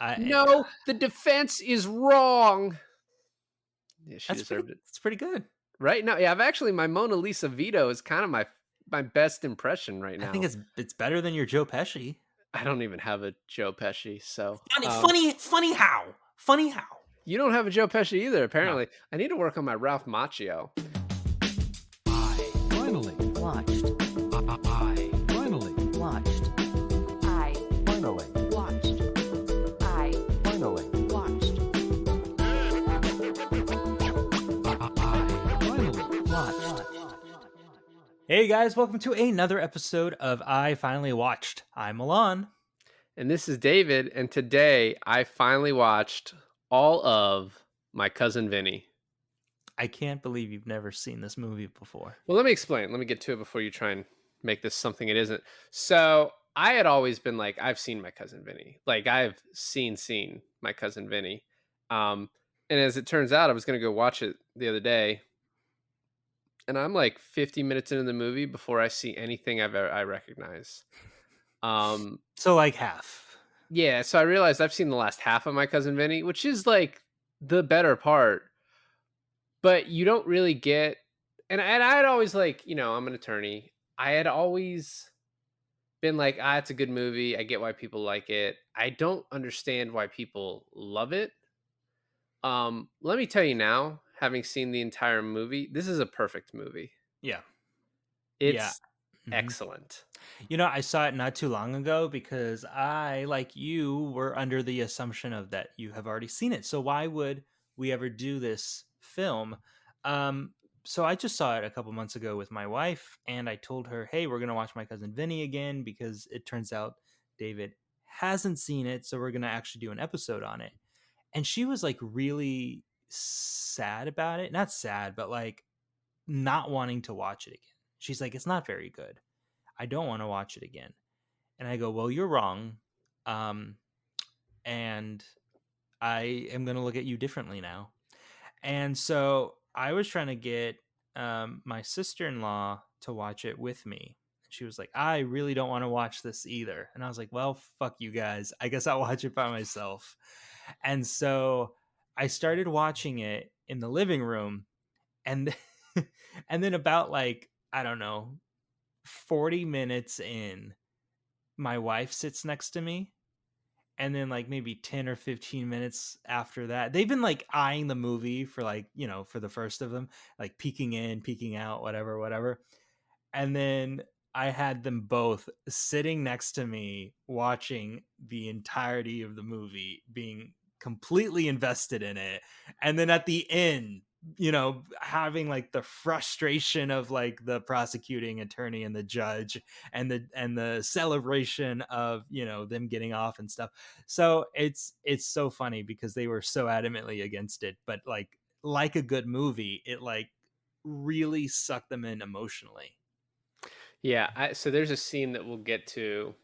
I No, the defense is wrong. Yeah, she that's pretty. deserved it. It's pretty good. Right? No, yeah, I've actually my Mona Lisa veto is kind of my best impression right I think now. it's better than your Joe Pesci. I don't even have a Joe Pesci, so Funny how? Funny how? you don't have a Joe Pesci either, No. apparently. I need to work on my Ralph Macchio. I finally Watched. I finally Watched. I finally watched. I finally watched. I finally Watched. Hey guys, welcome to another episode of I Finally Watched. I'm Alain. And this is David, and today I finally watched all of My Cousin Vinny. I can't believe you've never seen this movie before. Well, let me explain. Let me get to it before you try and make this something it isn't. So, I had always been like, I've seen My Cousin Vinny. Like, I've seen My Cousin Vinny. And as it turns out, I was going to go watch it the other day, and I'm like 50 minutes into the movie before I see anything I recognize. So like half. Yeah, so I realized I've seen the last half of My Cousin Vinny, which is like the better part, but you don't really get. And I had always like, I'm an attorney. I had always been like, it's a good movie. I get why people like it. I don't understand why people love it. Let me tell you now, having seen the entire movie, this is a perfect movie. Yeah. Yeah. It's Mhm. excellent. I saw it not too long ago because I, like you, were under the assumption of that you have already seen it. So why would we ever do this film? Um, so I just saw it a couple months ago with my wife, and I told her, "Hey, we're gonna watch My Cousin Vinny again because it turns out David hasn't seen it, so we're gonna actually do an episode on it." And she was like really sad about it. Not sad, but like not wanting to watch it again. She's like, "It's not very good. I don't want to watch it again." And I go, "Well, you're wrong. Um, and I am going to look at you differently now." And so I was trying to get my sister in law to watch it with me. She was like, "I really don't want to watch this either." And I was like, "Well, fuck you guys. I guess I'll watch it by myself." And so I started watching it in the living room. And, and then about like, I don't know, 40 minutes in, my wife sits next to me, and then like maybe 10 or 15 minutes after that they've been like eyeing the movie for like, for the first of them, like peeking in, peeking out, whatever. And then I had them both sitting next to me watching the entirety of the movie, being completely invested in it. And then at the end, having like the frustration of like the prosecuting attorney and the judge, and the celebration of, them getting off and stuff. So it's so funny because they were so adamantly against it, but like a good movie, it like really sucked them in emotionally. Yeah, so there's a scene that we'll get to,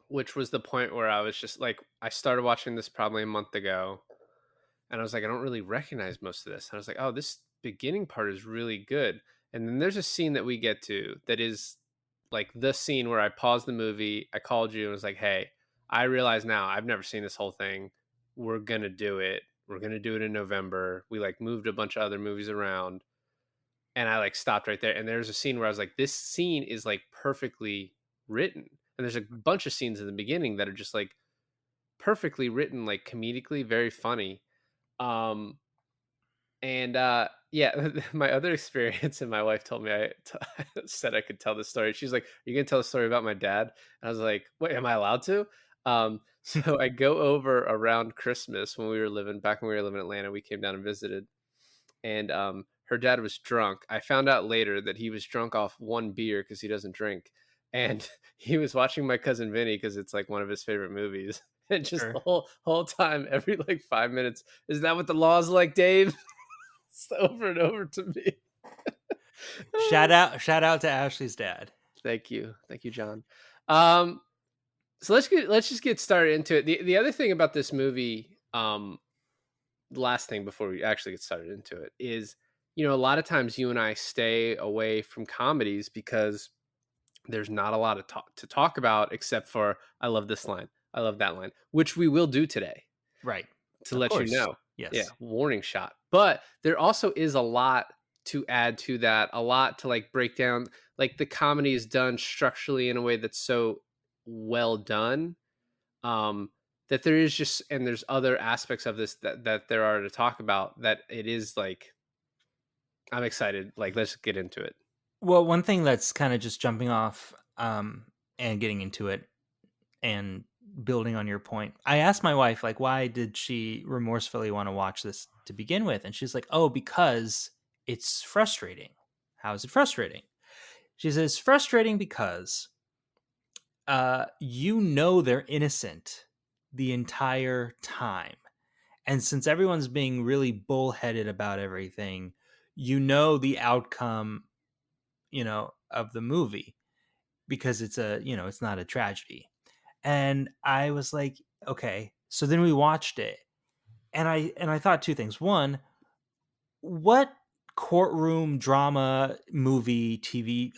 which was the point where I was just like, I started watching this probably a month ago, and I was like, I don't really recognize most of this. And I was like, oh, this beginning part is really good. And then there's a scene that we get to that is like the scene where I paused the movie, I called you and was like, hey, I realize now I've never seen this whole thing. We're gonna do it. We're gonna do it in November. We like moved a bunch of other movies around, and I like stopped right there. And there's a scene where I was like, this scene is like perfectly written. And there's a bunch of scenes in the beginning that are just like perfectly written, like comedically, very funny. Um, and yeah, my other experience, and my wife told me said I could tell the story. She's like, "Are you gonna tell a story about my dad?" And I was like, "Wait, am I allowed to?" So I go over around Christmas when we were living back when we were living in Atlanta. We came down and visited, and her dad was drunk. I found out later that he was drunk off one beer because he doesn't drink, and he was watching My Cousin Vinny because it's like one of his favorite movies. And just the Sure. whole time, every like 5 minutes, is that what the law's like, Dave? It's over and over to me. Shout out to Ashley's dad. Thank you, John. Um, so let's just get started into it. The other thing about this movie, the last thing before we actually get started into it is, a lot of times you and I stay away from comedies because there's not a lot of to talk about except for, I love this line, I love that line, which we will do today Right. to Of let you course. know. Yeah, Yes. warning shot. But there also is a lot to add to that, a lot to like break down. Like the comedy is done structurally in a way that's so well done, um, that there is just, and there's other aspects of this that there are to talk about, that it is like, I'm excited. Like, let's get into it. Well, one thing that's kind of just jumping off and getting into it and building on your point. I asked my wife, like, why did she remorsefully want to watch this to begin with? And she's like, oh, because it's frustrating. How is it frustrating? She says, it's frustrating because you know they're innocent the entire time. And since everyone's being really bullheaded about everything, you know the outcome, of the movie because it's not a tragedy. And I was like, okay. So then we watched it. And I thought two things. One, what courtroom drama movie TV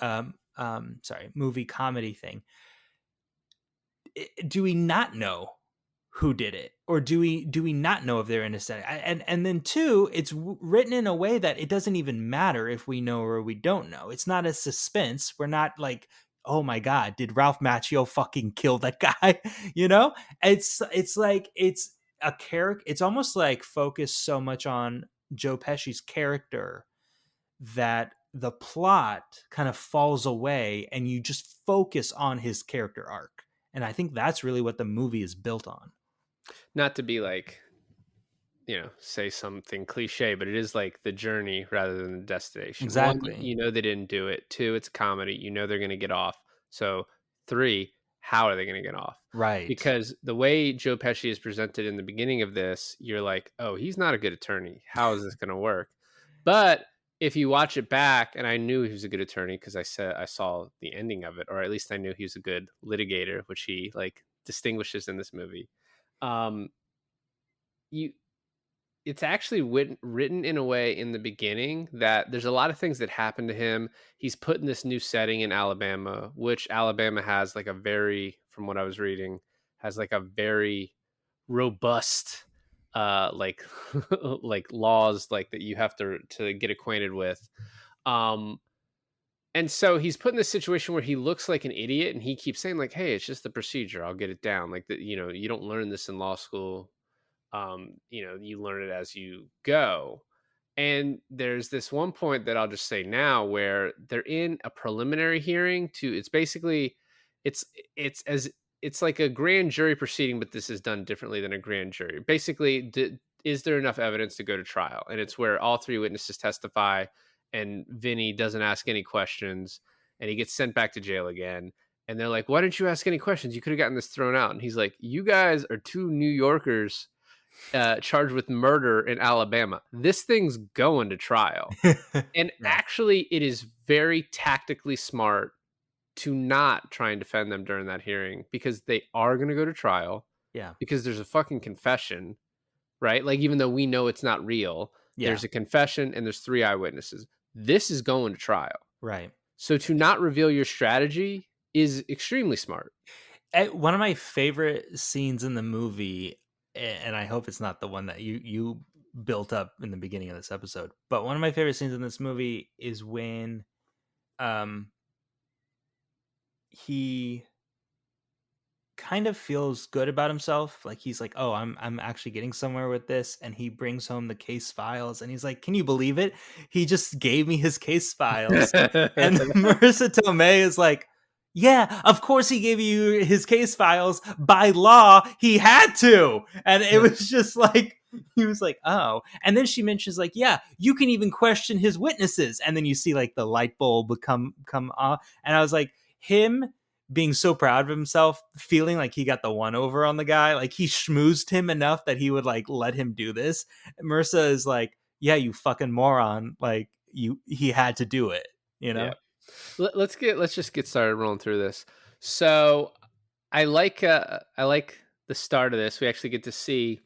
movie comedy thing do we not know who did it, or do we not know if they're innocent? And then two, it's written in a way that it doesn't even matter if we know or we don't know. It's not a suspense. We're not like, oh my god, did Ralph Macchio fucking kill that guy? you know it's like it's a character. It's almost like focused so much on Joe Pesci's character that the plot kind of falls away and you just focus on his character arc. And I think that's really what the movie is built on. Not to be like, say something cliche, but it is like the journey rather than the destination. One, Exactly. they didn't do it. Two, it's a comedy. They're going to get off. So three, how are they going to get off? Right. Because the way Joe Pesci is presented in the beginning of this, you're like, oh, he's not a good attorney. How is this going to work? But if you watch it back, and I knew he was a good attorney because I saw the ending of it, or at least I knew he was a good litigator, which he like distinguishes in this movie. Um, you it's actually written in a way in the beginning that there's a lot of things that happen to him. He's put in this new setting in Alabama, which Alabama has like a very, from what I was reading, has like a very robust like like laws like that you have to get acquainted with. Um and so he's put in this situation where he looks like an idiot, and he keeps saying like, hey, it's just the procedure, I'll get it down. Like that, you don't learn this in law school. You learn it as you go. And there's this one point that I'll just say now where they're in a preliminary hearing to, it's basically, it's it's as it's like a grand jury proceeding, but this is done differently than a grand jury. Basically, is there enough evidence to go to trial? And it's where all three witnesses testify, and Vinny doesn't ask any questions, and he gets sent back to jail again. And they're like, why didn't you ask any questions? You could have gotten this thrown out. And he's like, you guys are two New Yorkers charged with murder in Alabama. This thing's going to trial. And Yeah. actually, it is very tactically smart to not try and defend them during that hearing, because they are going to go to trial, Yeah. because there's a fucking confession, right? Like, even though we know it's not real, Yeah. there's a confession and there's three eyewitnesses. This is going to trial. Right. So to not reveal your strategy is extremely smart. One of my favorite scenes in the movie, and I hope it's not the one that you built up in the beginning of this episode, but one of my favorite scenes in this movie is when um he kind of feels good about himself. Like he's like, oh, I'm actually getting somewhere with this. And he brings home the case files and he's like, can you believe it? He just gave me his case files. And Marissa Tomei is like, yeah, of course he gave you his case files. By law, he had to. And it was just like, he was like, oh. And then she mentions like, yeah, you can even question his witnesses. And then you see like the light bulb come on. And I was like, him being so proud of himself, feeling like he got the one over on the guy, like he schmoozed him enough that he would like let him do this. Marissa is like, yeah, you fucking moron. Like he had to do it, you Yeah. know? Let's just get started rolling through this. So I like the start of this. We actually get to see,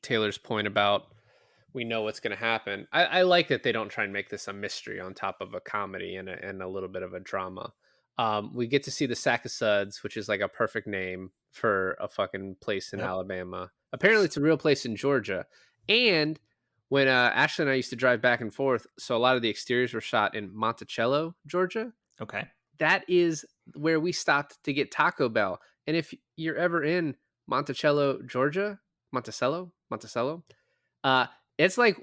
Taylor's point about we know what's going to happen. I like that they don't try and make this a mystery on top of a comedy and a little bit of a drama. We get to see the sack of suds, which is like a perfect name. for a fucking place in Yep. Alabama. Apparently, it's a real place in Georgia. And when Ashley and I used to drive back and forth, so a lot of the exteriors were shot in Monticello, Georgia. Okay. That is where we stopped to get Taco Bell. And if you're ever in Monticello, Georgia, Monticello, uh, it's like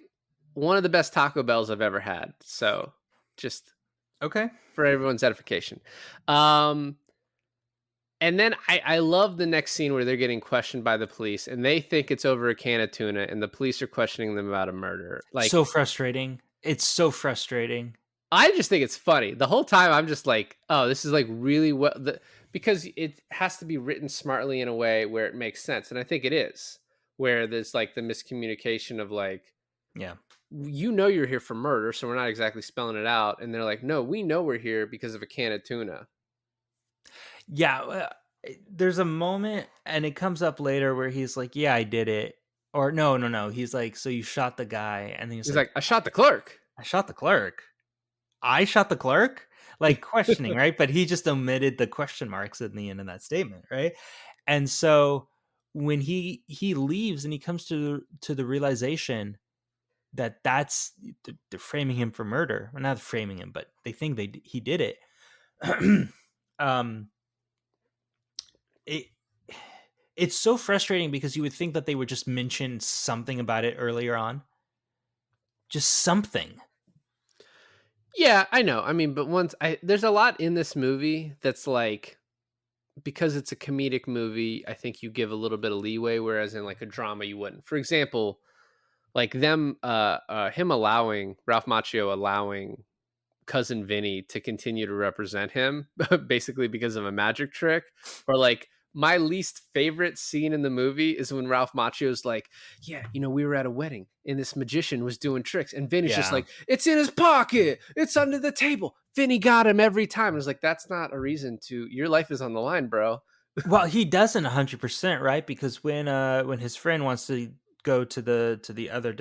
one of the best Taco Bells I've ever had. So just Okay. for everyone's edification. Um, and then I love the next scene where they're getting questioned by the police and they think it's over a can of tuna and the police are questioning them about a murder. Like, So frustrating. It's so frustrating. I just think it's funny. The whole time I'm just like, oh, this is like really well, because it has to be written smartly in a way where it makes sense. And I think it is, where there's like the miscommunication of like, Yeah. you know, you're here for murder. So we're not exactly spelling it out. And they're like, no, we know we're here because of a can of tuna. Yeah. There's a moment, and it comes up later where he's like, "Yeah, I did it," or no, no, no. He's like, "So you shot the guy," and then he's He's like, like, I shot the clerk. "I shot the clerk. I shot the clerk." Like questioning, right? But he just omitted the question marks in the end of that statement, right? And so when he leaves and he comes to the realization that they're framing him for murder, well, not framing him, but they think he did it. um, it it's so frustrating because you would think that they would just mention something about it earlier on, just something. Yeah, I know. I mean, but there's a lot in this movie that's like, because it's a comedic movie, I think you give a little bit of leeway, whereas in like a drama you wouldn't. For example, like him allowing Ralph Macchio allowing cousin Vinny to continue to represent him, basically because of a magic trick, or like my least favorite scene in the movie is when Ralph Macchio's like, yeah, you know, we were at a wedding and this magician was doing tricks and Vinny's just Yeah. like, it's in his pocket, it's under the table. Vinny got him every time. I was like, that's not a reason to, your life is on the line, bro. Well, he doesn't 100%, right? Because when his friend wants to go to the other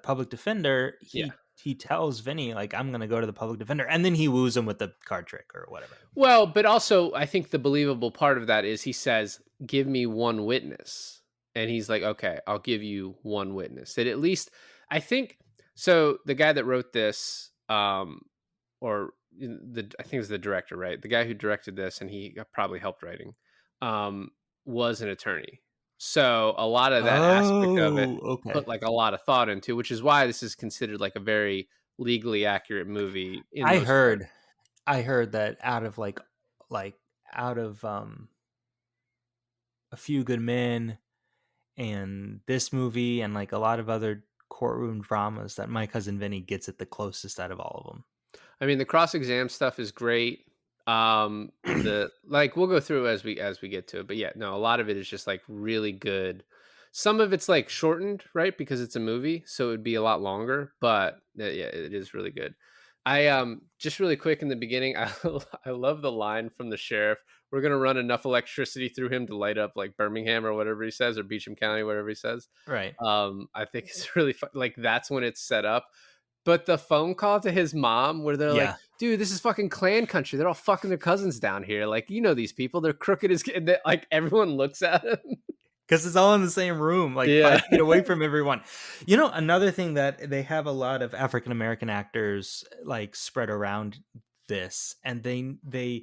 public defender, Yeah. he tells Vinny like, "I'm gonna go to the public defender," and then he woos him with the card trick or whatever. Well, but also I think the believable part of that is he says, give me one witness. And he's like, okay, I'll give you one witness. That at least I think so. The guy that wrote this, or I think it was the director, right? The guy who directed this and he probably helped writing, um, was an attorney. So a lot of that aspect of it Oh, okay. put like a lot of thought into, which is why this is considered like a very legally accurate movie in I most parts. heard I heard that like out of A Few Good Men and this movie and like a lot of other courtroom dramas, that My Cousin Vinny gets it the closest out of all of them. I mean, the cross exam stuff is great. The like we'll go through as we get to it, but yeah, no, a lot of it is just like really good. Some of it's like shortened, right? Because it's a movie, so it would be a lot longer, but yeah, it is really good. I just really quick in the beginning, I love the line from the sheriff. We're gonna run enough electricity through him to light up like Birmingham or whatever he says, or Beecham County, whatever he says. Right. I think it's really fun. Like that's when it's set up. But the phone call to his mom where they're like, Yeah. dude, this is fucking clan country. They're all fucking their cousins down here. Like, you know, these people, they're crooked as, like everyone looks at him. Because it's all in the same room, like Yeah. 5 feet away from everyone. You know, another thing that they have a lot of African American actors like spread around this, and they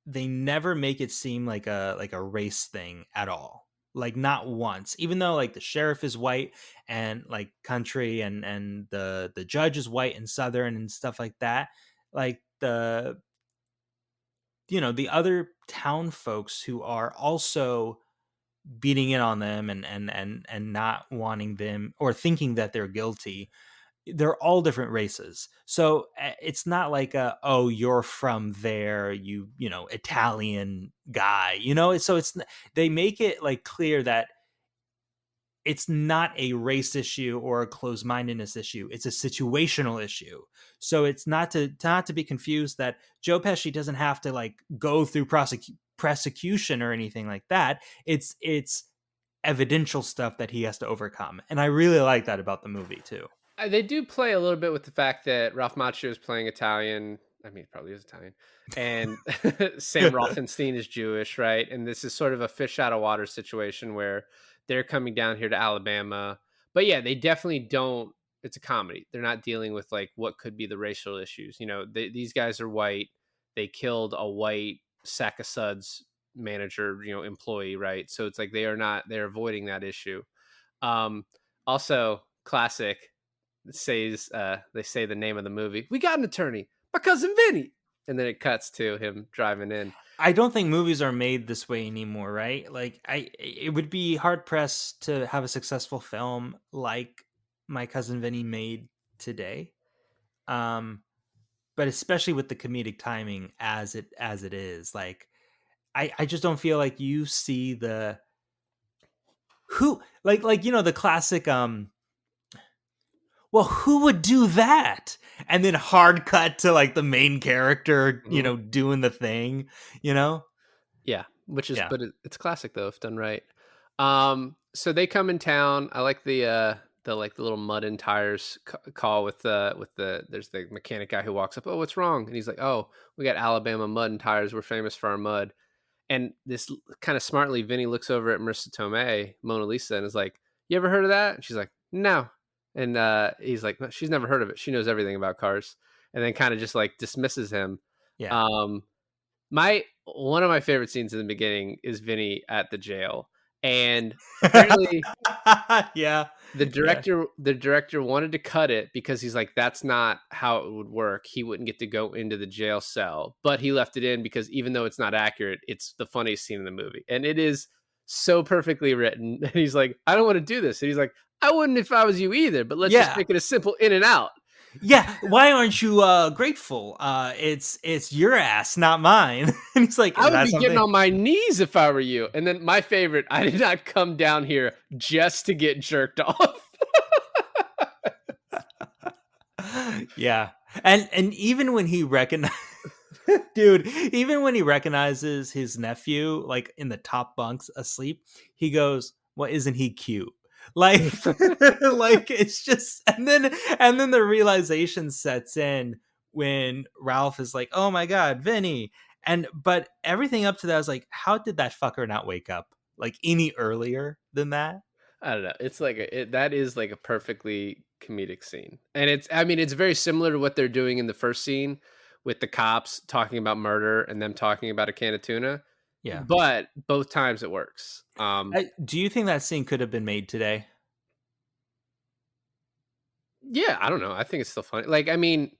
never make it seem like a race thing at all. Like not once. Even though like the sheriff is white and like country, and the judge is white and southern and stuff like that. Like the other town folks who are also beating it on them and not wanting them or thinking that they're guilty, they're all different races. So it's not like oh, you're from there, Italian guy, so they make it like clear that it's not a race issue or a closed-mindedness issue. It's a situational issue. So it's not to be confused that Joe Pesci doesn't have to like go through prosecution or anything like that. It's evidential stuff that he has to overcome. And I really like that about the movie too. They do play a little bit with the fact that Ralph Macchio is playing Italian. I mean, he probably is Italian. And Sam Rothenstein is Jewish, right? And this is sort of a fish out of water situation where they're coming down here to Alabama. But yeah, they definitely don't. It's a comedy. They're not dealing with like what could be the racial issues. You know, these guys are white. They killed a white sack of suds manager, employee, right? So it's like they're avoiding that issue. Um, Also, classic says they say the name of the movie. We got an attorney, My Cousin Vinny, and then it cuts to him driving in. I don't think movies are made this way anymore, right? Like it would be hard pressed to have a successful film like My Cousin Vinny made today. Um, but especially with the comedic timing as it is, like I just don't feel like you see the who the classic well, who would do that? And then hard cut to like the main character, Mhm. doing the thing, you know? Yeah, which is Yeah. but it's classic though if done right. So they come in town. I like the like the little mud and tires call with the there's the mechanic guy who walks up. Oh, what's wrong? And he's like, oh, we got Alabama mud and tires. We're famous for our mud. And this kind of smartly, Vinny looks over at Marissa Tomei, Mona Lisa, and is like, "You ever heard of that?" And she's like, "No." And he's like, "No, she's never heard of it. She knows everything about cars." And then kind of just like dismisses him. Yeah. Um, my One of my favorite scenes in the beginning is Vinny at the jail, and apparently Yeah. the Yeah. director wanted to cut it because he's like, that's not how it would work. He wouldn't get to go into the jail cell, but he left it in because even though it's not accurate, it's the funniest scene in the movie, and it is so perfectly written. And he's like, I don't want to do this, and he's like, I wouldn't if I was you either, but let's just Yeah. make it a simple in and out. Yeah. Why aren't you grateful? It's your ass, not mine. And he's like, I is would that be getting something? on my knees if I were you. And then my favorite, I did not come down here just to get jerked off. Yeah. And even when he recognizes dude, even when he recognizes his nephew like in the top bunks asleep, he goes, well, isn't he cute? Like like it's just and then the realization sets in when Ralph is like, oh my god, Vinny. But everything up to that, I was like, how did that fucker not wake up like any earlier than that? I don't know. It's like that is like a perfectly comedic scene, and I mean, it's very similar to what they're doing in the first scene with the cops talking about murder and them talking about a can of tuna. Yeah. But both times it works. Do you think that scene could have been made today? Yeah, I don't know. I think it's still funny. Like, I mean,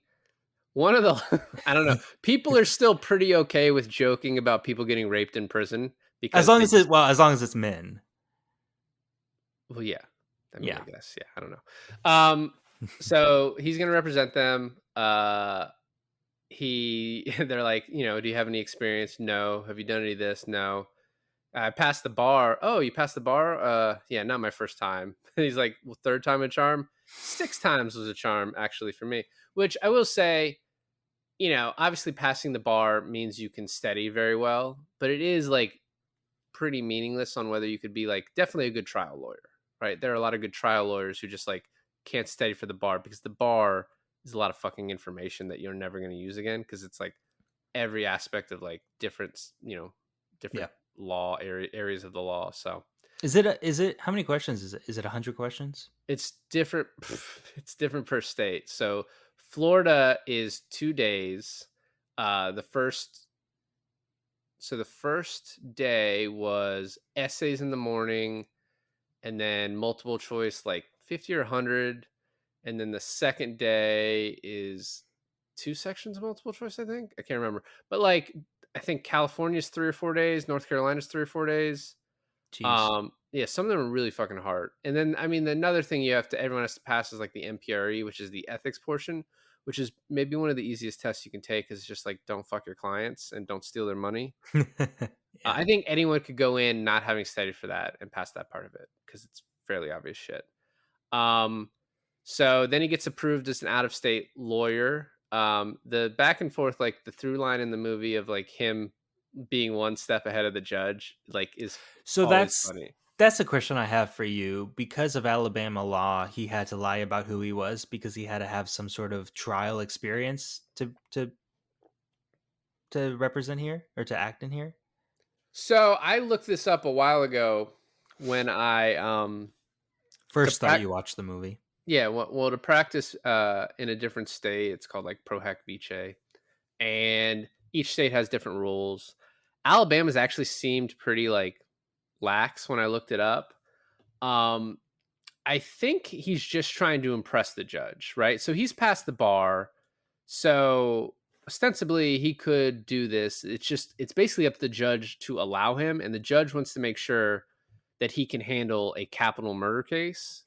one of the I don't know. People are still pretty okay with joking about people getting raped in prison As because long they as it just well, as long as it's men. well, yeah. I mean, I Yeah. guess, yeah. I don't know. So he's gonna represent them. They're like, do you have any experience? No. Have you done any of this? No. I passed the bar. Oh, you passed the bar? Yeah, not my first time. He's like, well, third time a charm. 6 times was a charm, actually, for me. Which I will say, obviously passing the bar means you can steady very well, but it is like pretty meaningless on whether you could be like definitely a good trial lawyer, right? There are a lot of good trial lawyers who just like can't study for the bar because the bar is a lot of fucking information that you're never going to use again because it's like every aspect of like different, Yeah. different areas of the law. So Is it how many questions is it? Is it 100 questions? it's different. It's different per state. So Florida is 2 days. The first So the first day was essays in the morning and then multiple choice like 50 or 100. And then the second day is 2 sections of multiple choice, I think. I can't remember. But like I think California's 3 or 4 days, North Carolina's 3 or 4 days. Jeez. Yeah, some of them are really fucking hard. And then I mean another thing everyone has to pass is like the MPRE, which is the ethics portion, which is maybe one of the easiest tests you can take is just like don't fuck your clients and don't steal their money. Yeah. I think anyone could go in not having studied for that and pass that part of it because it's fairly obvious shit. Um, so then he gets approved as an out of state lawyer. The back and forth, like the through line in the movie of like him being one step ahead of the judge, like is So always that's funny. that's a question I have for you. Because of Alabama law, he had to lie about who he was because he had to have some sort of trial experience to to represent here or to act in here? So I looked this up a while ago when I to First thought prac you watched the movie. yeah, well to practice in a different state, it's called like Pro Hack Vice, and each state has different rules. Alabama's actually seemed pretty like lax when I looked it up. Um I think he's just trying to impress the judge, right? So he's passed the bar. So ostensibly he could do this. It's basically up to the judge to allow him, and the judge wants to make sure that he can handle a capital murder case.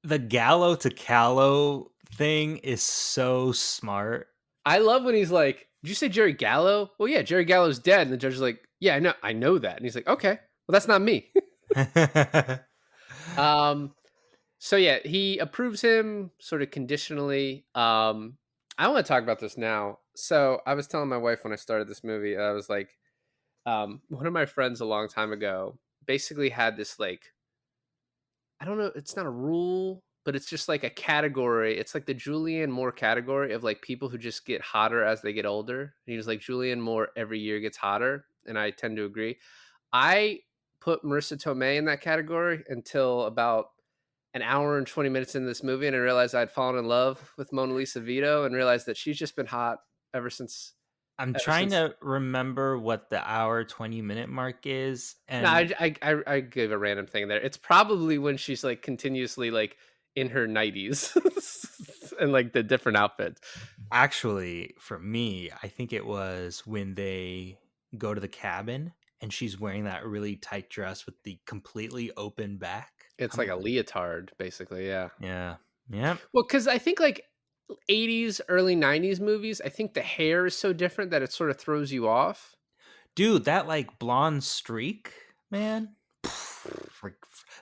The Gallo to Callow thing is so smart. I love when he's like, "Did you say Jerry Gallo?" Well, yeah, Jerry Gallo's dead, and the judge is like, "Yeah, I know that." And he's like, "Okay, well, that's not me." um, So yeah, he approves him sort of conditionally. I want to talk about this now. So I was telling my wife when I started this movie, I was like, one of my friends a long time ago basically had this like, I don't know, it's not a rule, but it's just like a category. It's like the Julianne Moore category of like people who just get hotter as they get older. And he was like, Julianne Moore every year gets hotter, and I tend to agree. I put Marissa Tomei in that category until about an hour and 20 minutes into this movie, and I realized I'd fallen in love with Mona Lisa Vito and realized that she's just been hot ever since I'm ever trying since to remember what the hour 20-minute mark is, No, and I gave a random thing there. It's probably when she's like continuously like in her 90s and like the different outfits. actually, for me, I think it was when they go to the cabin and she's wearing that really tight dress with the completely open back. It's I'm like a like, leotard, basically. Yeah. yeah, yeah, Well, because I think like 80s, early 90s movies, I think the hair is so different that it sort of throws you off. dude, that like blonde streak, man.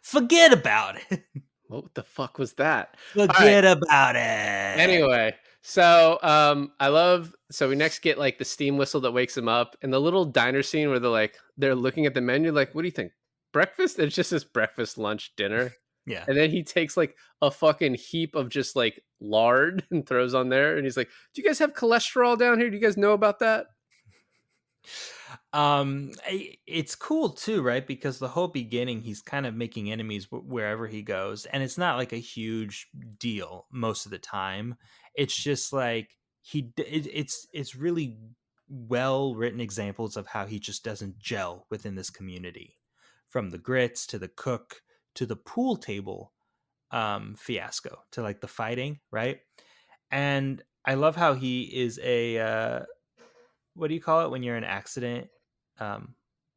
Forget about it. What the fuck was that? All right. Forget about it. Anyway, so I love so we next get like the steam whistle that wakes him up, and the little diner scene where they're looking at the menu like, what do you think? Breakfast? It's just this breakfast, lunch, dinner. Yeah. And then he takes like a fucking heap of just like lard and throws on there, and he's like, "Do you guys have cholesterol down here? Do you guys know about that?" It's cool too, right? Because the whole beginning he's kind of making enemies wherever he goes, and it's not like a huge deal most of the time. It's just like it's really well written examples of how he just doesn't gel within this community, from the grits to the cook to the pool table fiasco to like the fighting, right? And I love how he is a what do you call it when you're in an accident? A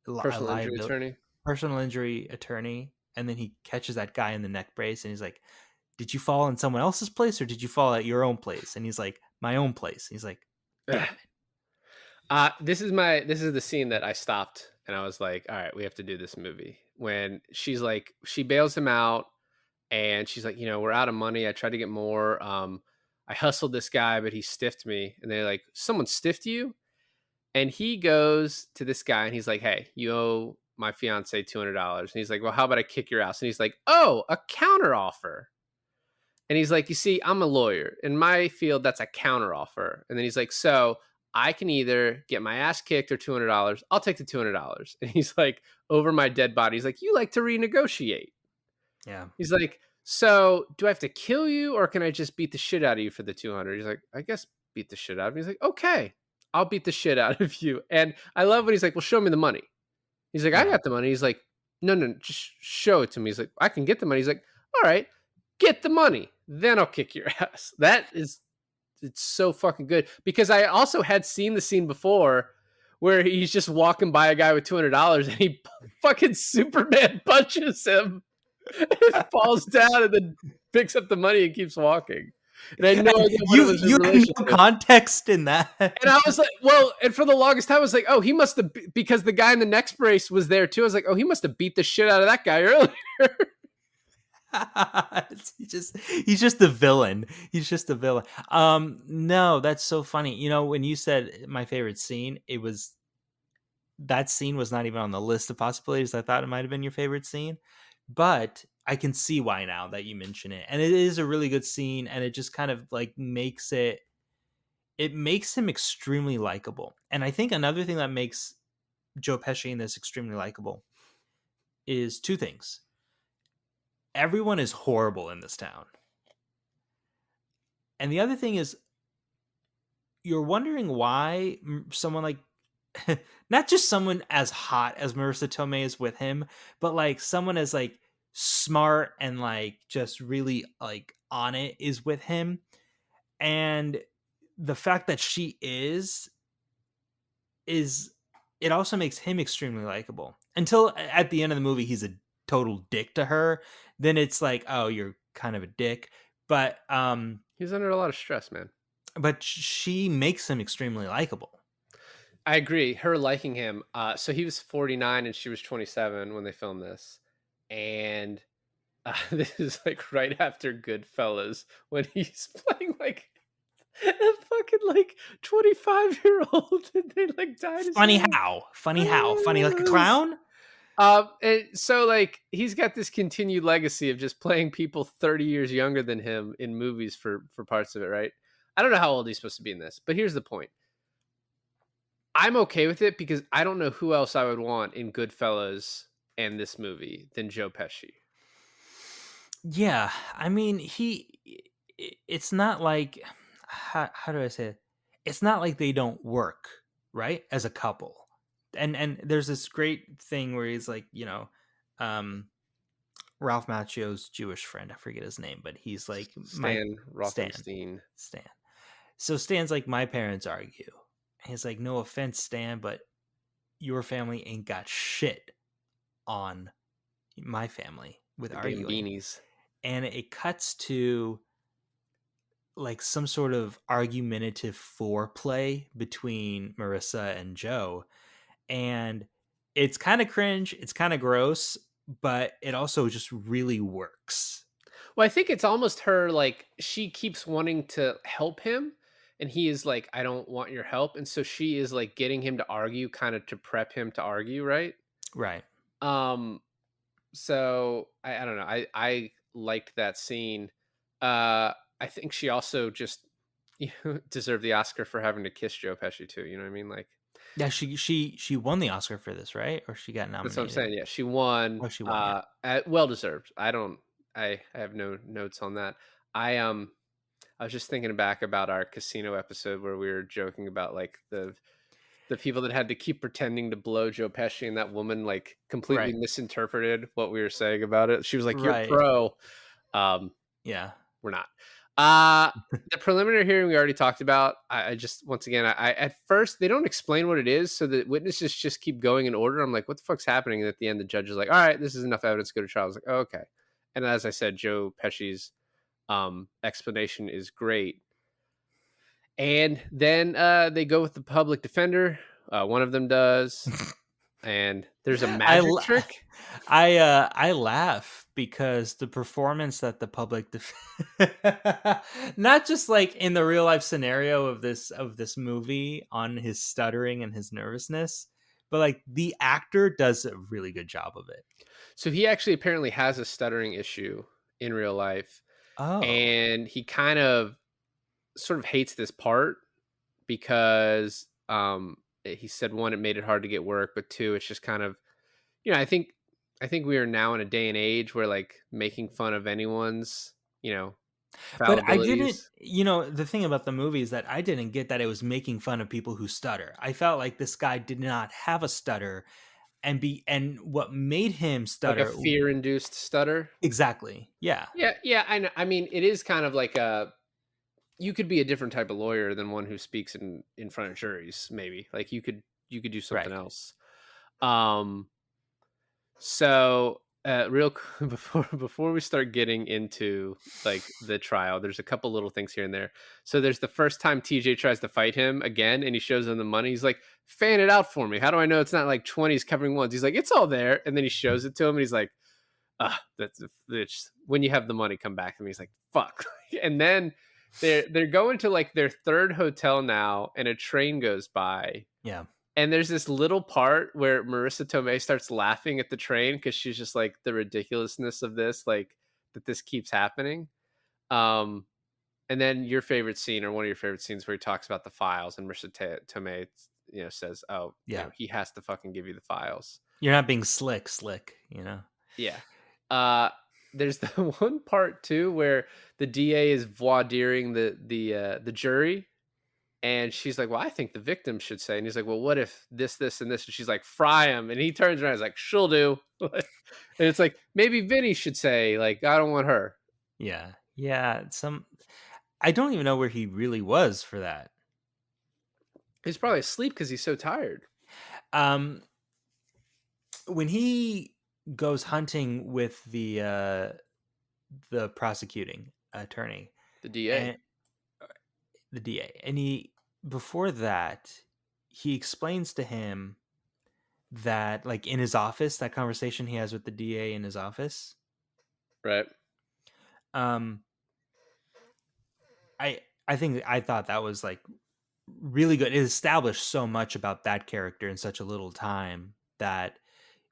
Personal injury liability, attorney. personal injury attorney, and then he catches that guy in the neck brace, and he's like, "Did you fall in someone else's place, or did you fall at your own place?" And he's like, "My own place." He's like, "Damn it!" This is the scene that I stopped and I was like, all right, we have to do this movie. When she's like, she bails him out and she's like, we're out of money. I tried to get more. I hustled this guy, but he stiffed me. And they're like, someone stiffed you? And he goes to this guy and he's like, hey, you owe my fiance $200. And he's like, well, how about I kick your ass? And he's like, oh, a counter offer. And he's like, you see, I'm a lawyer. In my field, that's a counter offer. And then he's like, so I can either get my ass kicked or $200. I'll take the $200. And he's like, over my dead body. He's like, you like to renegotiate. Yeah, He's like, so do I have to kill you or can I just beat the shit out of you for the 200? He's like, I guess beat the shit out of me. He's like, okay, I'll beat the shit out of you. And I love when he's like, well, show me the money. He's like, I yeah. got the money. He's like, no, just show it to me. He's like, I can get the money. He's like, all right, get the money. Then I'll kick your ass. It's so fucking good because I also had seen the scene before where he's just walking by a guy with $200 and he fucking Superman punches him and falls down and then picks up the money and keeps walking. And I had no idea what it was in You have relation no to. context in that. And I was like, well, and for the longest time, I was like, oh, he must have, because the guy in the next brace was there too. I was like, oh, he must have beat the shit out of that guy earlier. He's just the villain. He's just the villain. No, that's so funny. When you said my favorite scene, that scene was not even on the list of possibilities. I thought it might have been your favorite scene, but I can see why now that you mention it. And it is a really good scene, and it just kind of like makes it it makes him extremely likable. And I think another thing that makes Joe Pesci in this extremely likable is two things. Everyone is horrible in this town. And the other thing is you're wondering why someone like not just someone as hot as Marissa Tomei is with him, but like someone as like smart and like just really like on it is with him. And the fact that she is it also makes him extremely likable. Until at the end of the movie he's a total dick to her, then it's like, oh, you're kind of a dick. But He's under a lot of stress, man. but she makes him extremely likable. I agree. Her liking him. So he was 49 and she was 27 when they filmed this, and this is like right after Goodfellas when he's playing like a fucking like 25-year-old and they like died. Funny like a clown. And so like he's got this continued legacy of just playing people 30 years younger than him in movies for parts of it, right? I don't know how old he's supposed to be in this, but here's the point. I'm okay with it because I don't know who else I would want in Goodfellas and this movie than Joe Pesci. Yeah, I mean, it's not like how do I say it? It's not like they don't work, right? As a couple. And there's this great thing where he's like, um Ralph Macchio's Jewish friend, I forget his name, but he's like Stan Stan. Rothenstein. Stan. So Stan's like, my parents argue. And he's like, no offense, Stan, but your family ain't got shit on my family with The arguing. Gambinis. And it cuts to like some sort of argumentative foreplay between Marissa and Joe. And it's kind of cringe, it's kind of gross, but it also just really works. Well, I think it's almost her, like, she keeps wanting to help him, and he is like, I don't want your help. And so she is like getting him to argue, kind of to prep him to argue, right? Right. Um, so I don't know. I liked that scene. I think she also just deserved the Oscar for having to kiss Joe Pesci too. You know what I mean? Like, Yeah, she won the Oscar for this, right? Or she got that's what I'm nominated. saying. Yeah, she won. Oh, she won, yeah. Well deserved. I have no notes on that. I was just thinking back about our casino episode where we were joking about like the people that had to keep pretending to blow Joe Pesci, and that woman like completely Right. misinterpreted what we were saying about it. She was like, "You're Right. pro." Um, Yeah. we're not. The preliminary hearing we already talked about. I just, once again, I at first they don't explain what it is, so the witnesses just keep going in order. I'm like, what the fuck's happening? And at the end, the judge is like, all right, this is enough evidence to go to trial. I was like, oh, okay. And as I said, Joe Pesci's explanation is great. And then they go with the public defender. One of them does. And there's a magic trick. I laugh because the performance that the public not just like in the real life scenario of this movie on his stuttering and his nervousness, but like the actor does a really good job of it. So he actually apparently has a stuttering issue in real life. Oh. And he kind of sort of hates this part because he said, one, it made it hard to get work, but two, it's just kind of, I think we are now in a day and age where like making fun of anyone's, But I didn't, fallibilities. the thing about the movie is that I didn't get that it was making fun of people who stutter. I felt like this guy did not have a stutter and what made him Like stutter. a fear-induced stutter. Exactly. Yeah. Yeah. I know. I mean, it is kind of like you could be a different type of lawyer than one who speaks in front of juries. Maybe like you could do something Right. else. So real before we start getting into like the trial, there's a couple little things here and there. So there's the first time TJ tries to fight him again, and he shows him the money. He's like, "Fan it out for me. How do I know it's not like 20s covering ones?" He's like, "It's all there," and then he shows it to him, and he's like, it's when you have the money come back to me." He's like, "Fuck," and then they're going to like their third hotel now, and a train goes by. Yeah. And there's this little part where Marissa Tomei starts laughing at the train because she's just like, the ridiculousness of this, like that this keeps happening. And And then your favorite scene, or one of your favorite scenes, where he talks about the files, and Mr. Tomei, says, "Oh, Yeah. he has to fucking give you the files." You're not being slick, you know? Yeah. Uh, there's the one part too where the DA is voir diring the jury, and she's like, "Well, I think the victim should say," and he's like, "Well, what if this, and this?" And she's like, "Fry him," and he turns around, and he's like, "She'll do," and it's like maybe Vinny should say, like, "I don't want her." Yeah. Yeah, I don't even know where he really was for that. He's probably asleep because he's so tired. Um, when he goes hunting with the prosecuting attorney The DA, and the DA, and he before that, he explains to him that like in his office, that conversation he has with the DA in his office, right? um, I think I thought that was like really good. It established so much about that character in such a little time that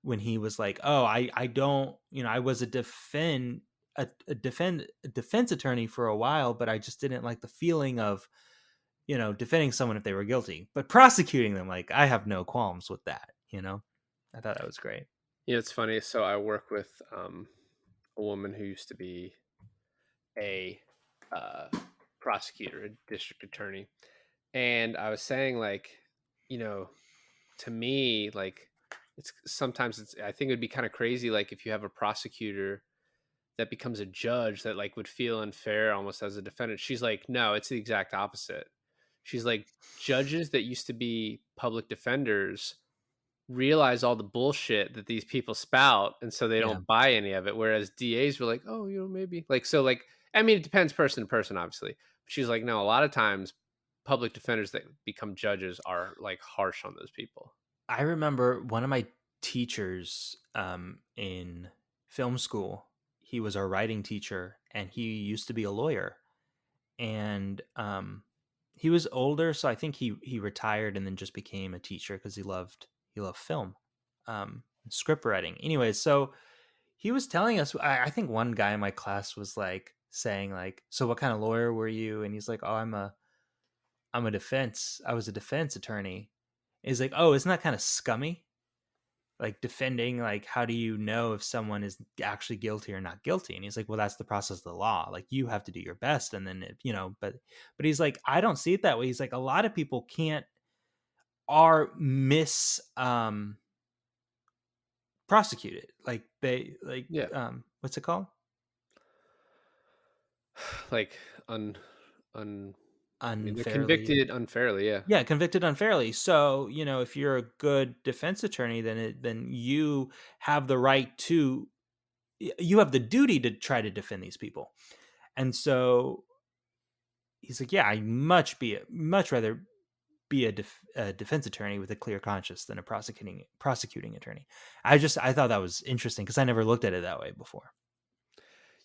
when he was like, "Oh, I don't, I was a defense attorney for a while, but I just didn't like the feeling of, defending someone if they were guilty, but prosecuting them, like I have no qualms with that." I thought that was great. It's funny. So I work with a woman who used to be a uh, prosecutor, a district attorney, and I was saying, like, you know, to me, like, I think it would be kind of crazy, like, if you have a prosecutor that becomes a judge that, like, would feel unfair almost as a defendant. She's like, no, it's the exact opposite. She's like, judges that used to be public defenders realize all the bullshit that these people spout, and so they Yeah, don't buy any of it, whereas DAs were like, oh, maybe, like, so, like, I mean, it depends person to person, obviously, but she's like, no, a lot of times public defenders that become judges are, like, harsh on those people. I remember one of my teachers in film school. He was our writing teacher, and he used to be a lawyer. And he was older, so I think he retired and then just became a teacher because he loved film, script writing. Anyways, so he was telling us. I think one guy in my class was like saying like, "So what kind of lawyer were you?" And he's like, "Oh, I was a defense attorney." And he's like, "Oh, isn't that kind of scummy? Like defending, like how do you know if someone is actually guilty or not guilty?" And he's like, "Well, that's the process of the law. Like you have to do your best, and then but he's like, I don't see it that way." He's like, a lot of people can't are miss prosecuted, like they like Yeah. what's it called, Like, I mean, they're unfairly. convicted unfairly, yeah. Yeah, convicted unfairly. So if you're a good defense attorney, then you have the right to, you have the duty to try to defend these people. And so he's like, "Yeah, I much rather be a defense attorney with a clear conscience than a prosecuting attorney." I thought that was interesting because I never looked at it that way before.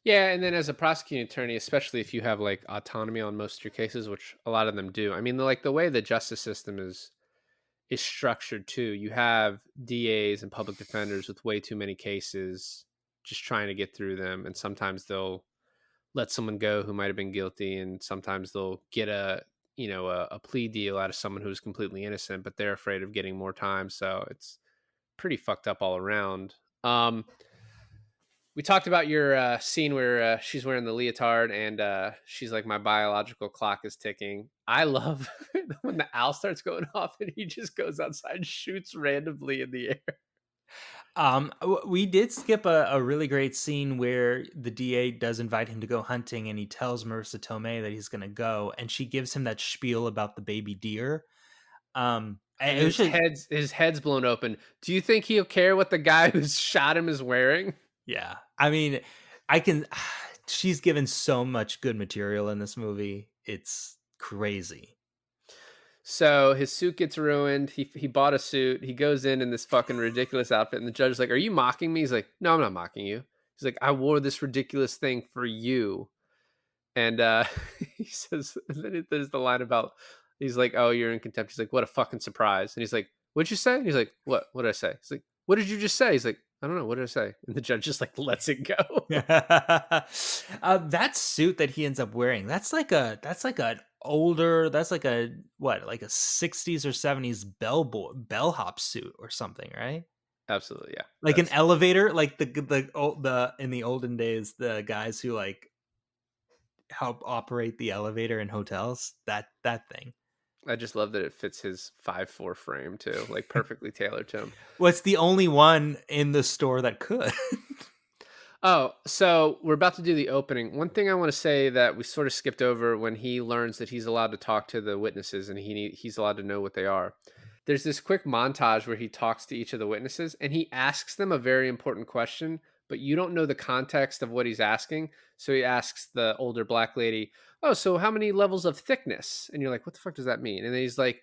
Yeah, and then as a prosecuting attorney, especially if you have, like, autonomy on most of your cases, which a lot of them do. I mean, like, the way the justice system is structured too. You have DAs and public defenders with way too many cases, just trying to get through them, and sometimes they'll let someone go who might have been guilty, and sometimes they'll get a plea deal out of someone who's completely innocent, but they're afraid of getting more time. So it's pretty fucked up all around. We talked about your scene where she's wearing the leotard, and she's like, my biological clock is ticking. I love when the owl starts going off and he just goes outside and shoots randomly in the air. We did skip a really great scene where the DA does invite him to go hunting, and he tells Marissa Tomei that he's going to go, and she gives him that spiel about the baby deer. And It was just, his head's blown open. Do you think he'll care what the guy who's shot him is wearing? yeah. I mean, I can. She's given so much good material in this movie. It's crazy. So his suit gets ruined. He bought a suit. He goes in this fucking ridiculous outfit, and the judge is like, "Are you mocking me?" He's like, "No, I'm not mocking you." He's like, "I wore this ridiculous thing for you." And he says, and then there's the line about, he's like, "Oh, you're in contempt." He's like, "What a fucking surprise!" And he's like, "What'd you say?" And he's like, "What? What did I say?" He's like, "What did you just say?" He's like, I don't know. What did I say? And the judge just like lets it go. That suit that he ends up wearing, that's like an older, that's like a what, like a 60s or 70s bellhop suit or something, right? Absolutely. Yeah. Like an elevator, like the in the olden days, the guys who like help operate the elevator in hotels, that thing. I just love that it fits his 5'4" frame too, like perfectly tailored to him. Well, it's the only one in the store that could. Oh, so we're about to do the opening. One thing I want to say that we sort of skipped over when he learns that he's allowed to talk to the witnesses and he's allowed to know what they are. There's this quick montage where he talks to each of the witnesses and he asks them a very important question, but you don't know the context of what he's asking. So he asks the older black lady, "Oh, so how many levels of thickness?" And you're like, "What the fuck does that mean?" And then he's like,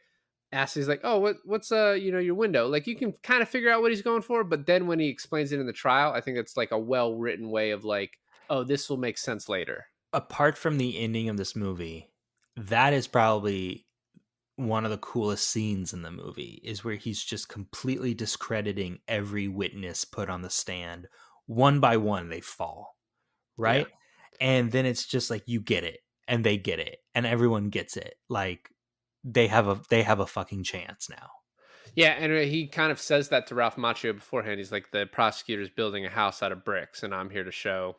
"Oh, what's your window?" Like you can kind of figure out what he's going for, but then when he explains it in the trial, I think it's like a well written way of like, "Oh, this will make sense later." Apart from the ending of this movie, that is probably one of the coolest scenes in the movie, is where he's just completely discrediting every witness put on the stand. One by one they fall, Yeah. right? And then it's just like you get it and they get it and everyone gets it. Like they have a fucking chance now. Yeah, and he kind of says that to Ralph Macchio beforehand. He's like, "The prosecutor's building a house out of bricks, and I'm here to show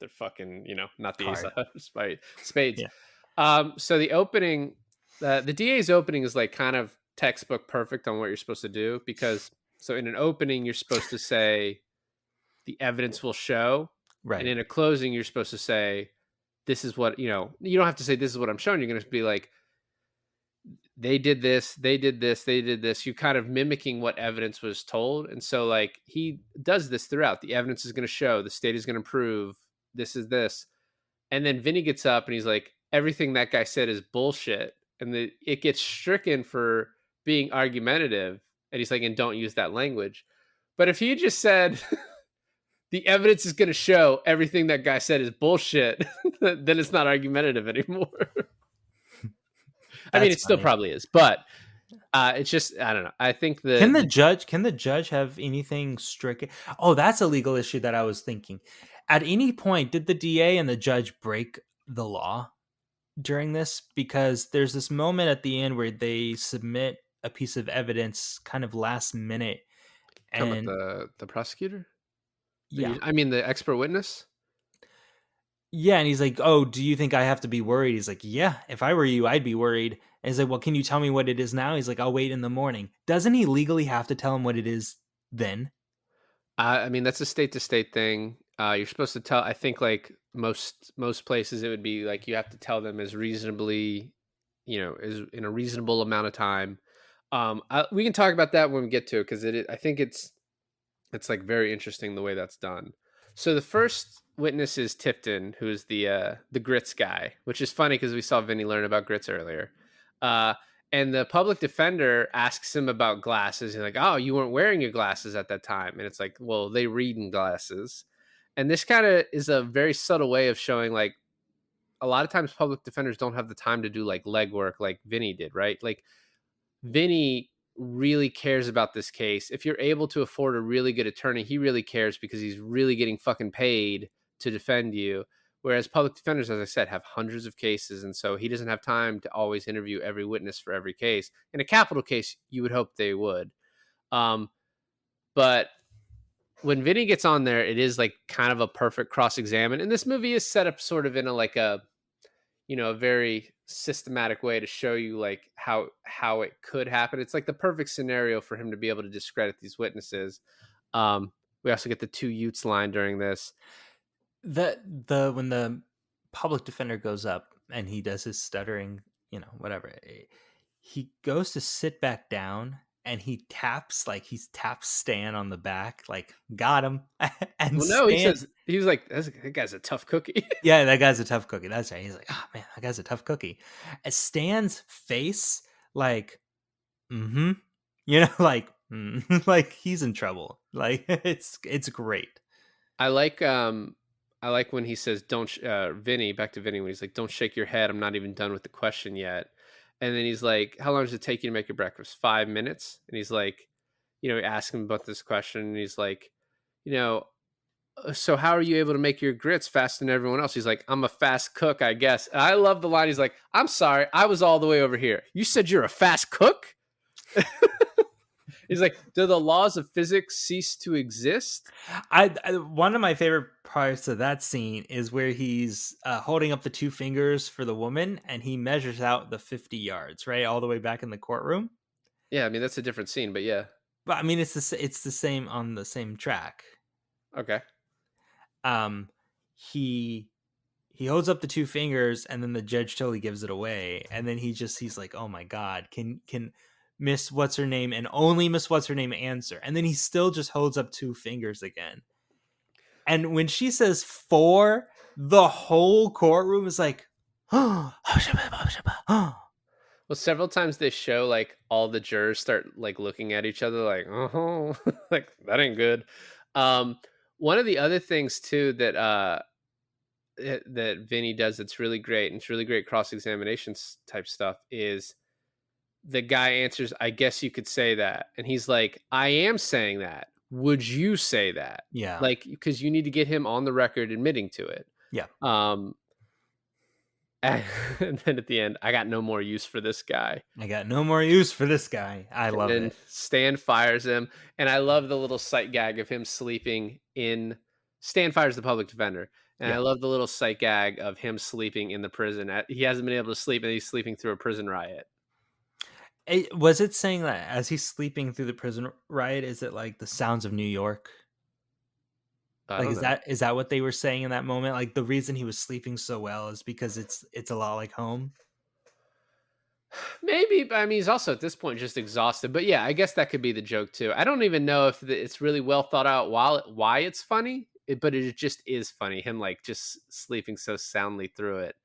they're fucking, not the ace Card. of spades." Yeah. So the opening, the DA's opening is like kind of textbook perfect on what you're supposed to do because so in an opening you're supposed to say the evidence will show, and Right. in a closing you're supposed to say this is what you don't have to say this is what I'm showing. You're going to be like they did this, they did this, they did this. You kind of mimicking what evidence was told. And so, like, he does this throughout. The evidence is going to show, the state is going to prove this is this. And then Vinny gets up and he's like, everything that guy said is bullshit. And it gets stricken for being argumentative. And he's like, and don't use that language. But if he just said, the evidence is going to show everything that guy said is bullshit, then it's not argumentative anymore. I mean, That's it still funny. probably is, but it's just I don't know. I think Can the judge have anything stricken? Oh, that's a legal issue that I was thinking. At any point, did the DA and the judge break the law during this? Because there's this moment at the end where they submit a piece of evidence kind of last minute. talking about And the prosecutor. yeah. I mean the expert witness. Yeah, and he's like, "Oh, do you think I have to be worried?" He's like, "Yeah, if I were you, I'd be worried." And he's like, "Well, can you tell me what it is now?" He's like, "I'll wait in the morning." Doesn't he legally have to tell him what it is then? I mean that's a state to state thing. You're supposed to tell. I think like most places it would be like you have to tell them as reasonably, is in a reasonable amount of time. We can talk about that when we get to it because I think it's like very interesting the way that's done. So the first witness is Tipton, who is the grits guy, which is funny because we saw Vinny learn about grits earlier. Uh, and the public defender asks him about glasses. He's like, "Oh, you weren't wearing your glasses at that time," and it's like, "Well, they read in glasses." And this kind of is a very subtle way of showing like a lot of times public defenders don't have the time to do like legwork like Vinny did, right? Like Vinny really cares about this case. If you're able to afford a really good attorney, he really cares because he's really getting fucking paid to defend you. Whereas public defenders, as I said, have hundreds of cases. And so he doesn't have time to always interview every witness for every case. In a capital case, you would hope they would. Um, but when Vinny gets on there, it is like kind of a perfect cross examine. And this movie is set up sort of in a very systematic way to show you like how it could happen. It's like the perfect scenario for him to be able to discredit these witnesses. We also get the two Utes line during this. The when the public defender goes up and he does his stuttering, whatever, he goes to sit back down and he taps Stan on the back, like, got him. And Well, no, Stan, he was like, that guy's a tough cookie. yeah, that guy's a tough cookie. That's right. He's like, oh man, that guy's a tough cookie. And Stan's face, like, mm-hmm, like, like he's in trouble. Like it's great. I like when he says, "Don't Vinny." Back to Vinny when he's like, "Don't shake your head. I'm not even done with the question yet." And then he's like, "How long does it take you to make your breakfast? 5 minutes?" And he's like, ask him about this question, and he's like, you know, so how are you able to make your grits faster than everyone else? He's like, I'm a fast cook, I guess. And I love the line. He's like, I'm sorry, I was all the way over here. You said you're a fast cook? He's like, do the laws of physics cease to exist? One of my favorite parts of that scene is where he's holding up the two fingers for the woman, and he measures out the 50 yards, right, all the way back in the courtroom. Yeah, I mean, that's a different scene, but yeah. But I mean, it's the same on the same track. Okay. Um, he he holds up the two fingers, and then the judge totally gives it away, and then he's like, oh my god, can Miss What's Her Name and only Miss What's Her Name answer? And then he still just holds up two fingers again. And when she says four, the whole courtroom is like, oh. Well, several times they show like all the jurors start like looking at each other like, oh, like that ain't good. Um, One of the other things too that that Vinny does that's really great, and it's really great cross examination type stuff, is the guy answers, I guess you could say that. And he's like, I am saying that. Would you say that? Yeah. Like, because you need to get him on the record admitting to it. Yeah. And then at the end, I got no more use for this guy. I got no more use for this guy. I And love then it. Stan fires him. And I love the little sight gag of him sleeping in. Stan fires the public defender. And Yeah. I love the little sight gag of him sleeping in the prison. He hasn't been able to sleep, and he's sleeping through a prison riot. Was it saying that as he's sleeping through the prison riot, is it like the sounds of New York? I Like, don't know. is that what they were saying in that moment? Like, the reason he was sleeping so well is because it's a lot like home. Maybe, but I mean, he's also at this point just exhausted. But yeah, I guess that could be the joke too. I don't even know if it's really well thought out why it's funny, but it just is funny. Him like just sleeping so soundly through it.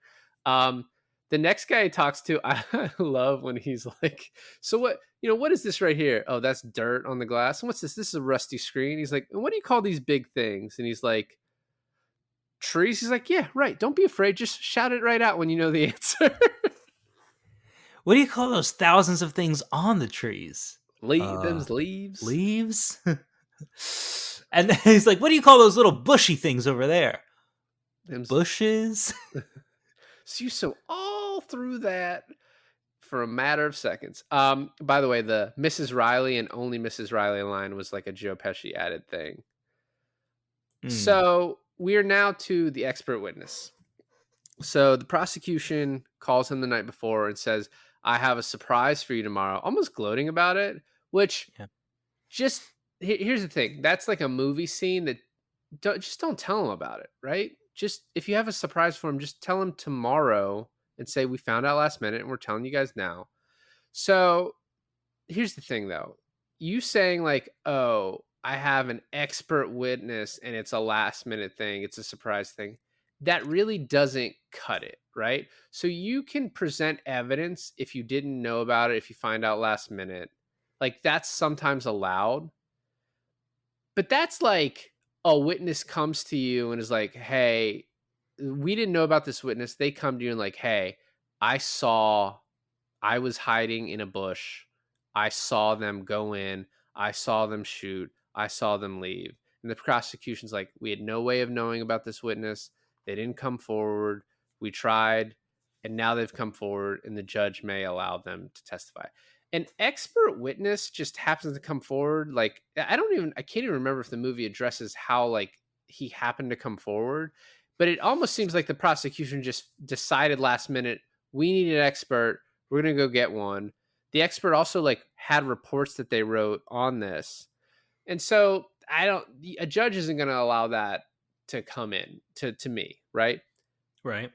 Um, the next guy he talks to, I love when he's like, "So what is this right here? Oh, that's dirt on the glass. And what's this? This is a rusty screen." He's like, "What do you call these big things?" And he's like, "Trees." He's like, "Yeah, right. Don't be afraid. Just shout it right out when you know the answer." What do you call those thousands of things on the trees? Them's leaves. Leaves? And then he's like, what do you call those little bushy things over there? Them's Bushes? So you sew all through that for a matter of seconds. By the way, the Mrs. Riley and only Mrs. Riley line was like a Joe Pesci added thing. So we are now to the expert witness. So the prosecution calls him the night before and says, I have a surprise for you tomorrow, almost gloating about it, which just here's the thing. That's like a movie scene that don't tell him about it, right? Just if you have a surprise for him, just tell him tomorrow and say, we found out last minute and we're telling you guys now. So here's the thing though. You saying like, oh, I have an expert witness and it's a last minute thing. It's a surprise thing. That really doesn't cut it, right? So you can present evidence if you didn't know about it, if you find out last minute. Like that's sometimes allowed. But that's like a witness comes to you and is like, hey, we didn't know about this witness. They come to you and like, hey, I was hiding in a bush. I saw them go in. I saw them shoot. I saw them leave. And the prosecution's like, we had no way of knowing about this witness. They didn't come forward. We tried, and now they've come forward, and the judge may allow them to testify. An expert witness just happens to come forward. Like, I can't even remember if the movie addresses how, like, he happened to come forward, but it almost seems like the prosecution just decided last minute, we need an expert. We're going to go get one. The expert also, like, had reports that they wrote on this. And so a judge isn't going to allow that to come in to me, right? Right.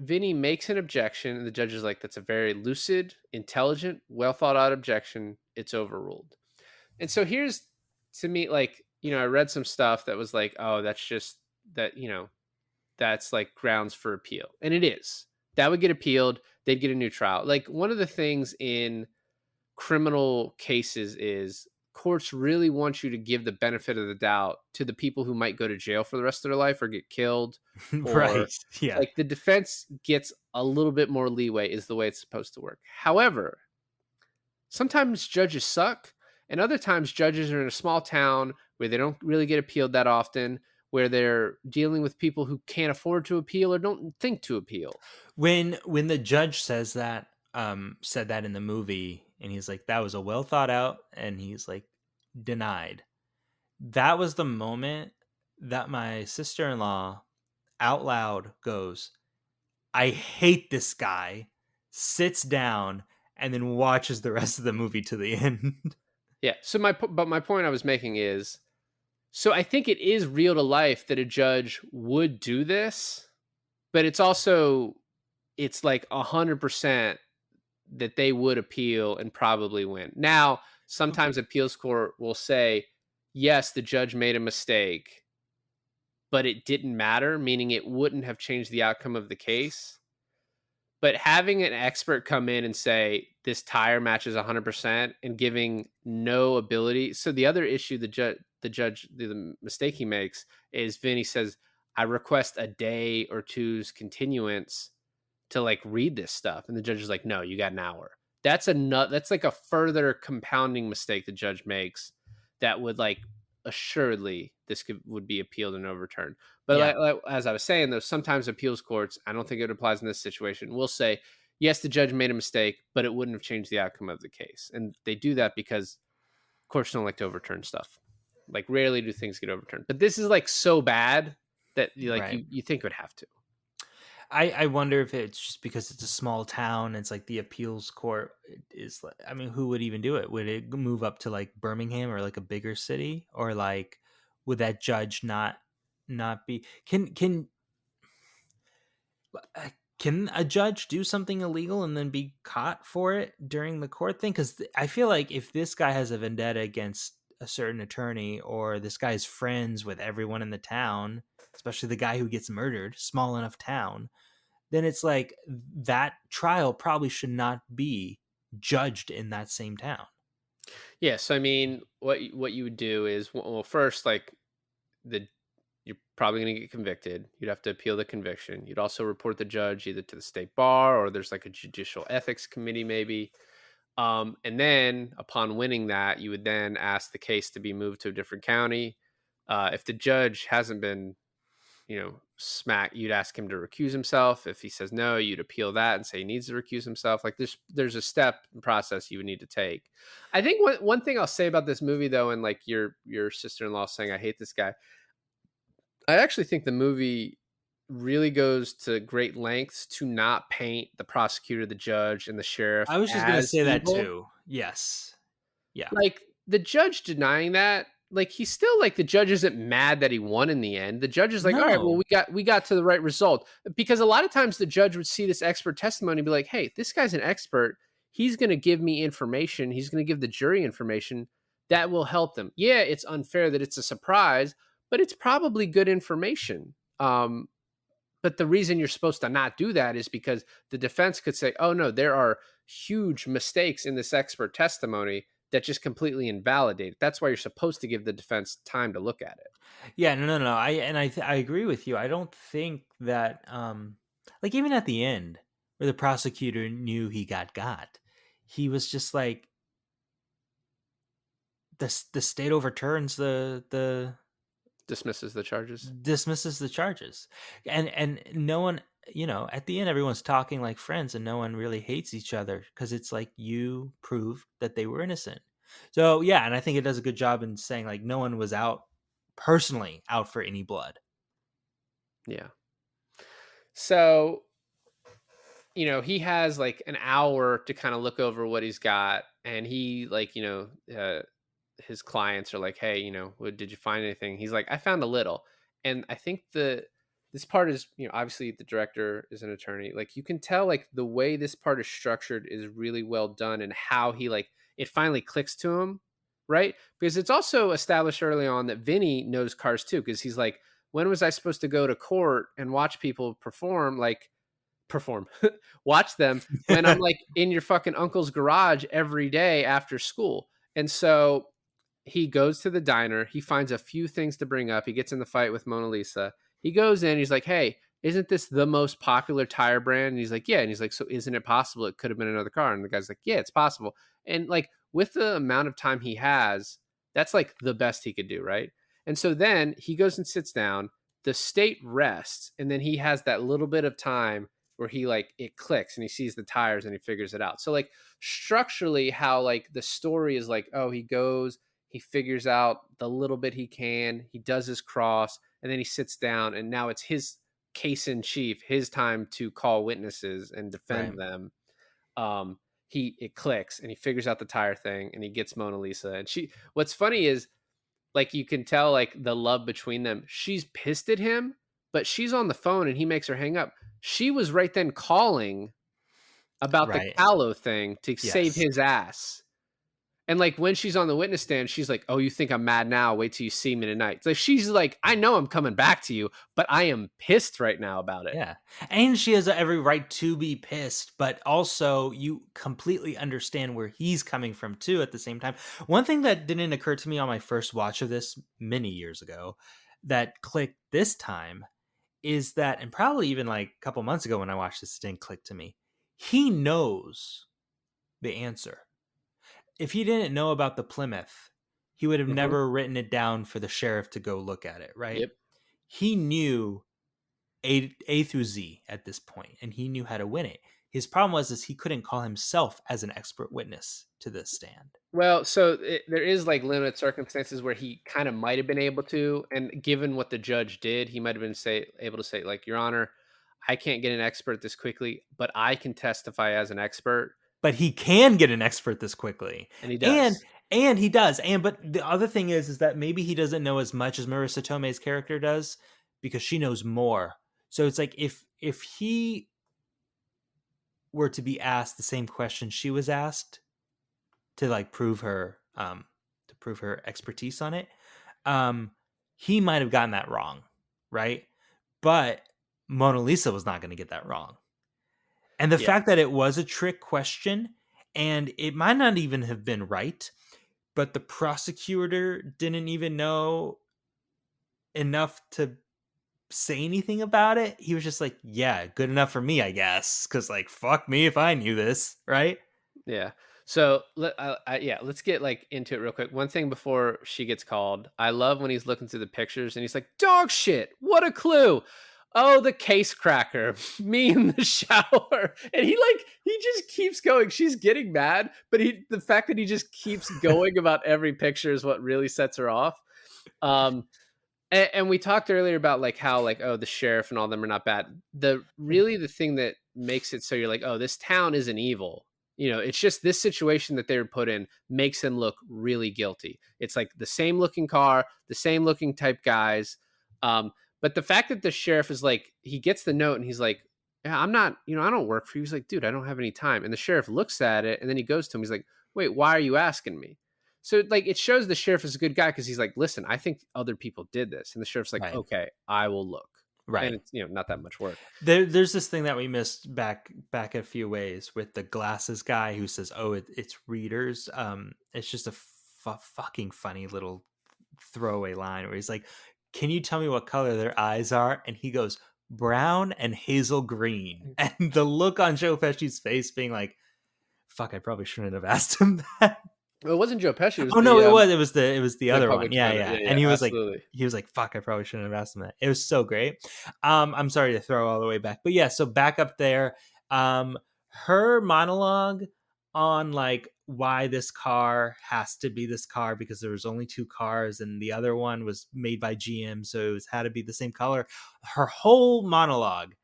Vinny makes an objection, and the judge is like, that's a very lucid, intelligent, well thought out objection. It's overruled. And so here's to me, like, I read some stuff that was like, oh, that's just that, that's like grounds for appeal. And it is. That would get appealed. They'd get a new trial. Like one of the things in criminal cases is courts really want you to give the benefit of the doubt to the people who might go to jail for the rest of their life or get killed. Or, right. Yeah. Like the defense gets a little bit more leeway is the way it's supposed to work. However, sometimes judges suck And other times judges are in a small town where they don't really get appealed that often, where they're dealing with people who can't afford to appeal or don't think to appeal. When the judge said that in the movie, and he's like, that was a well thought out, and he's like, denied. That was the moment that my sister-in-law out loud goes, I hate this guy, sits down, and then watches the rest of the movie to the end. Yeah. So my point I was making is, so I think it is real to life that a judge would do this, but it's like 100% that they would appeal and probably win. Now, sometimes appeals court will say, yes, the judge made a mistake, but it didn't matter, meaning it wouldn't have changed the outcome of the case. But having an expert come in and say this tire matches 100% and giving no ability. So the other issue the mistake he makes is Vinny says, I request a day or two's continuance to like read this stuff, and the judge is like, no, you got an hour. That's like a further compounding mistake the judge makes that would like assuredly would be appealed and overturned. But Yeah. as I was saying, though, sometimes appeals courts, I don't think it applies in this situation, will say, yes, the judge made a mistake, but it wouldn't have changed the outcome of the case. And they do that because courts don't like to overturn stuff. Like rarely do things get overturned. But this is like so bad that Right. you think it would have to. I wonder if it's just because it's a small town. It's like the appeals court is like, I mean, who would even do it? Would it move up to like Birmingham or like a bigger city, or like would that judge not be? Can a judge do something illegal and then be caught for it during the court thing? Because I feel like if this guy has a vendetta against a certain attorney, or this guy's friends with everyone in the town, especially the guy who gets murdered, small enough town, then it's like that trial probably should not be judged in that same town. Yeah, so I mean, what you would do is, well, first, like the you're probably going to get convicted. You'd have to appeal the conviction. You'd also report the judge either to the state bar, or there's like a judicial ethics committee, maybe. And then upon winning that, you would then ask the case to be moved to a different county. If the judge hasn't been, smack, you'd ask him to recuse himself. If he says no, you'd appeal that and say he needs to recuse himself. Like there's a step and process you would need to take. I think one thing I'll say about this movie, though, and like your sister-in-law saying I hate this guy, I actually think the movie really goes to great lengths to not paint the prosecutor, the judge, and the sheriff I was just gonna as say that evil. too. Yes. Yeah. Like the judge denying that, like he's still like, the judge isn't mad that he won in the end. The judge is like, all right, well, No. we got to the right result. Because a lot of times the judge would see this expert testimony and be like, hey, this guy's an expert. He's going to give me information. He's going to give the jury information that will help them. Yeah, it's unfair that it's a surprise, but it's probably good information. But the reason you're supposed to not do that is because the defense could say, oh, no, there are huge mistakes in this expert testimony that just completely invalidate it. That's why you're supposed to give the defense time to look at it. Yeah, no. I agree with you. I don't think that like even at the end where the prosecutor knew he got, he was just like the state overturns the Dismisses the charges. dismisses the charges. And no one, at the end everyone's talking like friends and no one really hates each other because it's like you proved that they were innocent. So yeah, and I think it does a good job in saying like no one was personally out for any blood. Yeah. So, he has like an hour to kind of look over what he's got. And he like, his clients are like, hey, did you find anything? He's like, I found a little. And I think this part is, obviously the director is an attorney. Like you can tell like the way this part is structured is really well done, and how he like, it finally clicks to him. Right. Because it's also established early on that Vinny knows cars too. Cause he's like, when was I supposed to go to court and watch people perform, watch them when I'm like in your fucking uncle's garage every day after school. And so he goes to the diner. He finds a few things to bring up. He gets in the fight with Mona Lisa. He goes in. He's like, hey, isn't this the most popular tire brand? And he's like, yeah. And he's like, so isn't it possible it could have been another car? And the guy's like, yeah, it's possible. And like, with the amount of time he has, that's like the best he could do, right? And so then he goes and sits down, the state rests, and then he has that little bit of time where he like it clicks and he sees the tires and he figures it out. So like structurally how like the story is like, oh, he goes, he figures out the little bit he can, he does his cross, and then he sits down and now it's his case in chief, his time to call witnesses and Right. defend them. He it clicks and he figures out the tire thing and he gets Mona Lisa. And she what's funny is like you can tell like the love between them. She's pissed at him, but she's on the phone and he makes her hang up. She was right then calling about the Right. Callow thing to save Yes. his ass. And like when she's on the witness stand, she's like, "Oh, you think I'm mad now? Wait till you see me tonight." So she's like, "I know I'm coming back to you, but I am pissed right now about it." Yeah. And she has every right to be pissed, but also you completely understand where he's coming from too at the same time. One thing that didn't occur to me on my first watch of this many years ago that clicked this time is that, and probably even like a couple months ago when I watched this, it didn't click to me. He knows the answer. If he didn't know about the Plymouth, he would have Mhm. never written it down for the sheriff to go look at it, right? Yep. He knew A through Z at this point, and he knew how to win it. His problem was is he couldn't call himself as an expert witness to this stand. Well, so there is like limited circumstances where he kind of might have been able to, and given what the judge did, he might have been say able to say like, "Your Honor, I can't get an expert this quickly, but I can testify as an expert," But he can get an expert this quickly. and he And does. and he does. And but the other thing is that maybe he doesn't know as much as Marissa Tomei's character does because she knows more. So it's like if he were to be asked the same question she was asked to like prove her expertise on it, um he might have gotten that wrong, right? But Mona Lisa was not going to get that wrong. And the Yeah, fact that it was a trick question and it might not even have been right, but the prosecutor didn't even know enough to say anything about it. He was just like, yeah, good enough for me, I guess. Cause like, fuck me if I knew this, right? yeah. So yeah, let's get like into it real quick. One thing before she gets called, I love when he's looking through the pictures and he's like, "Dog shit! What a clue! Oh, the case cracker, me in the shower," and he just keeps going. She's getting mad, but the fact that he just keeps going about every picture is what really sets her off. Um, and we talked earlier about like how like, oh, the sheriff and all them are not bad. The thing that makes it so you're like, oh, this town isn't evil. You know, it's just this situation that they were put in makes them look really guilty. It's like the same looking car, the same looking type guys. Um, but the fact that the sheriff is like, he gets the note and he's like, "Yeah, I'm not, I don't work for you." He's like, "Dude, I don't have any time." And the sheriff looks at it and then he goes to him. He's like, "Wait, why are you asking me?" So like it shows the sheriff is a good guy because he's like, "Listen, I think other people did this," and the sheriff's like, Right. "Okay, I will look." And Right. it's not that much work. There's this thing that we missed back a few ways with the glasses guy who says, "Oh, it's readers." It's just a fucking funny little throwaway line where he's like, "Can you tell me what color their eyes are?" And he goes, "Brown and hazel green." And the look on Joe Pesci's face being like, "Fuck, I probably shouldn't have asked him that." Well, it wasn't Joe Pesci. It was Oh no, the it was the other one. public Yeah, defender. yeah. Yeah, And yeah, absolutely. he was like, "Fuck, I probably shouldn't have asked him that." It was so great. I'm sorry to throw all the way back, but yeah. So back up there, her monologue on like why this car has to be this car because there was only two cars and the other one was made by GM, so it was, had to be the same color. Her whole monologue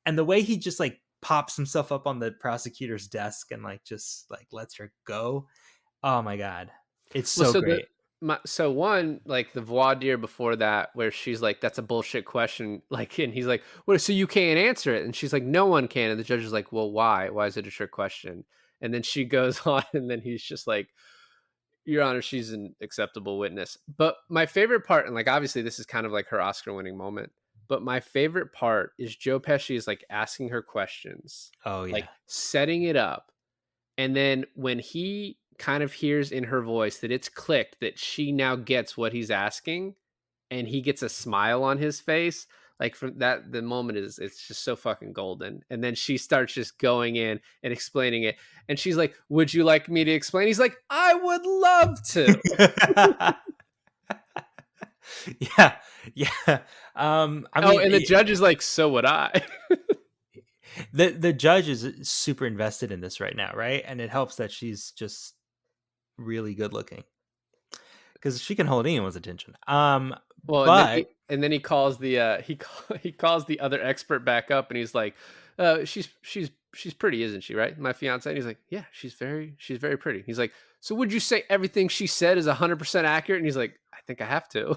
and the way he just like pops himself up on the prosecutor's desk and like just like lets her go. Oh my god. It's Well, so so great. so one like the voir dire before that, where she's like, "That's a bullshit question," like, and he's like, "Well, so you can't answer it," and she's like, "No one can," and the judge is like, "Well, why? Why is it a trick question?" And then she goes on, and then he's just like, "Your Honor, she's an acceptable witness." But my favorite part, and like obviously this is kind of like her Oscar-winning moment, but my favorite part is Joe Pesci is like asking her questions, Oh like yeah. setting it up, and then when he kind of hears in her voice that it's clicked that she now gets what he's asking, and he gets a smile on his face, Like from that, the moment is it's just so fucking golden. And then she starts just going in and explaining it. And she's like, "Would you like me to explain?" He's like, "I would love to." Yeah, yeah. I Oh, mean, and the judge is like, "So would I." the judge is super invested in this right now, right? And it helps that she's just really good looking because she can hold anyone's attention. Well, But and then he calls the he calls the other expert back up, and he's like, she's pretty, isn't she? Right, my fiance." And he's like, "Yeah, she's very pretty." He's like, "So would you say everything she said is 100% accurate?" And he's like, "I think I have to."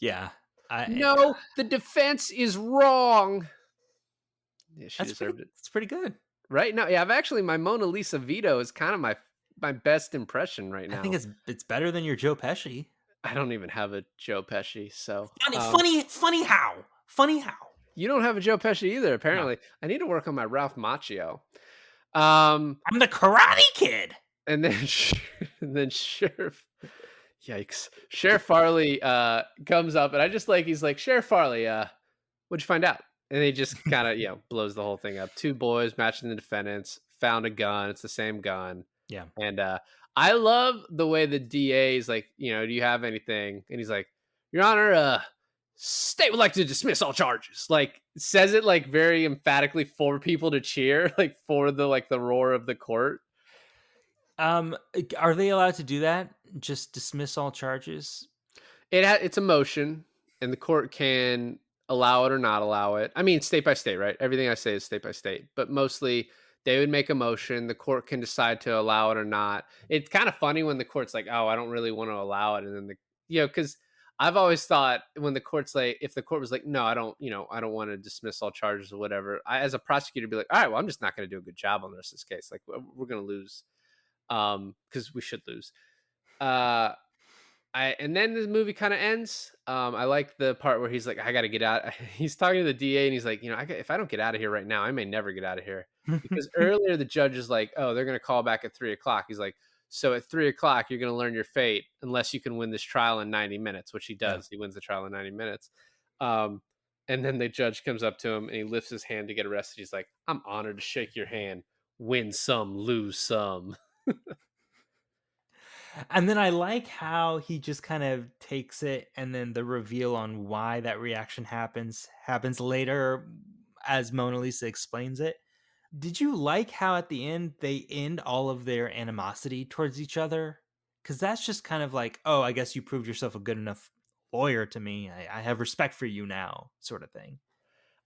yeah, I No, the defense is wrong. Yeah, she deserved it, that's pretty good. right? No, yeah, I've actually my Mona Lisa veto is kind of my best impression right I think now. it's better than your Joe Pesci. I don't even have a Joe Pesci, so Funny how? Funny how? you don't have a Joe Pesci either. No, Apparently, I need to work on my Ralph Macchio. Um, I'm the Karate Kid. and then and then Sheriff, yikes, Sheriff Farley comes up, and I just like he's like, "Sheriff Farley, what'd you find out?" And he just kind of blows the whole thing up. Two boys matching the defendants found a gun. It's the same gun. Yeah. And I love the way the DA is like, "Do you have anything?" And he's like, "Your Honor, state would like to dismiss all charges." Like says it like very emphatically for people to cheer, like for the roar of the court. Are they allowed to do that? Just dismiss all charges? It's a motion, and the court can allow it or not allow it. I mean, state by state, right? Everything I say is state by state, but mostly they would make a motion. The court can decide to allow it or not. It's kind of funny when the court's like, "Oh, I don't really want to allow it," and then because I've always thought when the court's like, if the court was like, "No, I don't, I don't want to dismiss all charges or whatever," I, as a prosecutor, be like, "All right, well, I'm just not going to do a good job on the rest of this case. Like, we're going to lose, because we should lose." Uh, and then the movie kind of ends. I like the part where he's like, "I got to get out." He's talking to the DA, and he's like, if I don't get out of here right now, I may never get out of here." Because earlier the judge is like, "Oh, they're going to call back at 3:00." He's like, "So at 3:00, you're going to learn your fate unless you can win this trial in 90 minutes," which he Yeah. does. He wins the trial in 90 minutes. And then the judge comes up to him and he lifts his hand to get arrested. He's like, "I'm honored to shake your hand. Win some, lose some." And then I like how he just kind of takes it, and then the reveal on why that reaction happens later as Mona Lisa explains it. Did you like how at the end they end all of their animosity towards each other? Because that's just kind of like, oh, I guess you proved yourself a good enough lawyer to me. I have respect for you now, sort of thing.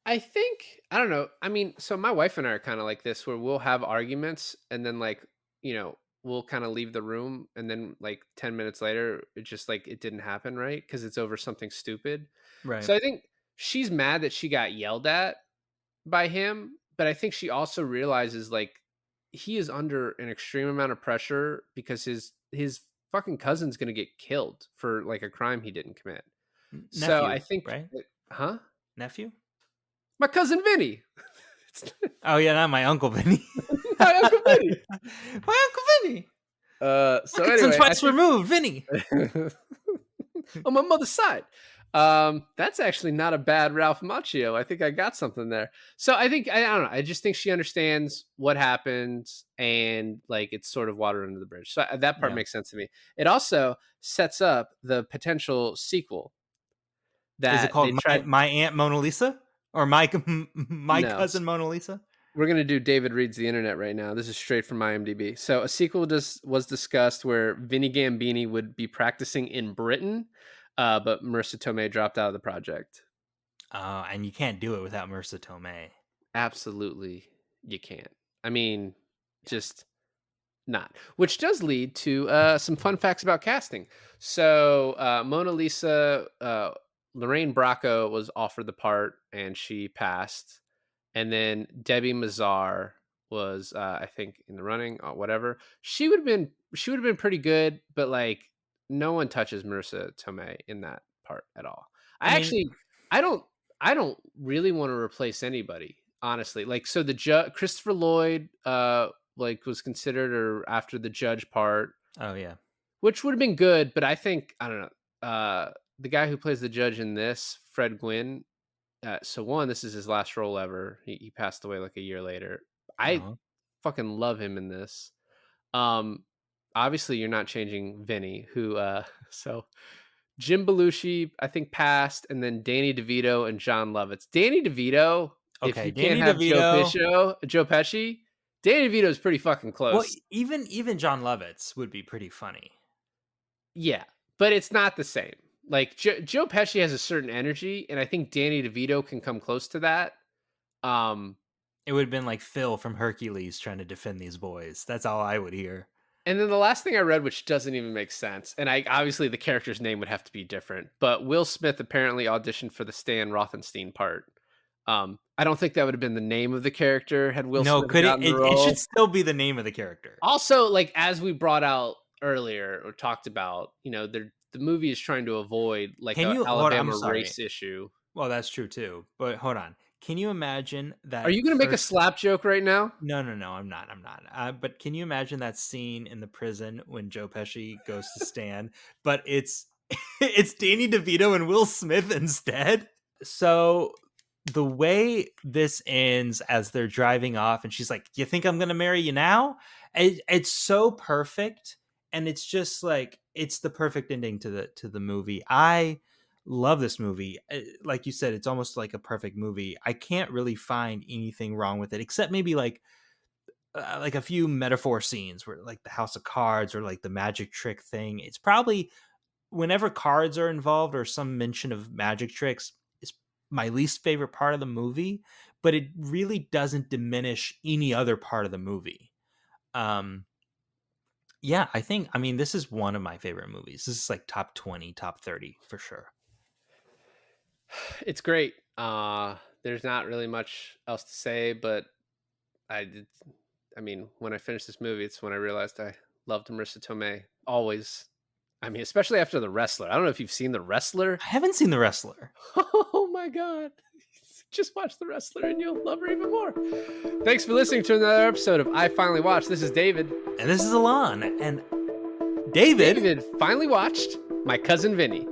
I think I don't know. I mean, so my wife and I are kind of like this, where we'll have arguments, and then we'll kind of leave the room, and then like 10 minutes later, it just like it didn't happen, right? Because it's over something stupid. Right. So I think she's mad that she got yelled at by him, but I think she also realizes like he is under an extreme amount of pressure because his fucking cousin's gonna get killed for like a crime he didn't commit. So I Nephew, think, right? huh? Nephew? My cousin Vinny. It's Oh yeah, not my Uncle Vinny. my Uncle Vinny. My Uncle Vinny. So It's anyway, I twice removed, Vinny. think on my mother's side. That's actually not a bad Ralph Macchio. I think I got something there. So I think I don't know. I just think she understands what happened, and like it's sort of water under the bridge. So that part Yeah. makes sense to me. It also sets up the potential sequel Is it that called they tried. my Aunt Mona Lisa or my No, cousin Mona Lisa? we're gonna do David reads the internet right now. This is straight from IMDb. So a sequel was discussed where Vinny Gambini would be practicing in Britain, but Marissa Tomei dropped out of the project. And you can't do it without Marissa Tomei. Absolutely, you can't. I mean, just not. Which does lead to some fun facts about casting. So Mona Lisa, Lorraine Bracco was offered the part and she passed. And then Debbie Mazar was, I think, in the running or whatever. She would have been pretty good, but like no one touches Marissa Tomei in that part at all. I mean, I don't I don't really want to replace anybody, honestly. Like so the Christopher Lloyd like was considered or after the judge part, oh yeah. which would have been good, but I think I don't know. The guy who plays the judge in this Fred Gwynn. So one, this is his last role ever. He passed away like a year later. I Uh-huh. fucking love him in this. Um, Obviously you're not changing Vinny, who so Jim Belushi, I think, passed, and then Danny DeVito and John Lovitz. Danny DeVito, if Okay, you can't Danny have DeVito. Joe Pesci, Danny DeVito is pretty fucking Well, close. even John Lovitz would be pretty funny. Yeah, but it's not the same. Like Joe Pesci has a certain energy, and I think Danny DeVito can come close to that. It would have been like Phil from Hercules trying to defend these boys. That's all I would hear. And then the last thing I read, which doesn't even make sense, and I obviously the character's name would have to be different, but Will Smith apparently auditioned for the Stan Rothenstein part. I don't think that would have been the name of the character had Will No, Smith could it? gotten the It role. should still be the name of the character. Also, like as we brought out earlier or talked about, the movie is trying to avoid like Can a you? Hold on, I'm Alabama sorry. race issue. Well, that's true too. But hold on. Can you imagine Are that you going to make a first? slap joke right now? No, I'm not. I'm not. But can you imagine that scene in the prison when Joe Pesci goes to stand, but it's it's Danny DeVito and Will Smith instead? So the way this ends as they're driving off, and she's like, "You think I'm gonna marry you now?" It's so perfect, and it's just like it's the perfect ending to the movie. I love this movie. Like you said, it's almost like a perfect movie. I can't really find anything wrong with it, except maybe like a few metaphor scenes where like the House of Cards or like the magic trick thing. It's probably whenever cards are involved or some mention of magic tricks is my least favorite part of the movie, but it really doesn't diminish any other part of the movie. Yeah, I mean this is one of my favorite movies. This is like top 20, top 30 for sure. It's great. There's not really much else to say, but I did. I mean, when I finished this movie, it's when I realized I loved Marissa Tomei. Always. I mean, especially after The Wrestler. I don't know if you've seen The Wrestler. I haven't seen The Wrestler. Oh my God. Just watch The Wrestler and you'll love her even more. Thanks for listening to another episode of I Finally Watched. This is David. And this is Alain. And David David finally watched My Cousin Vinny.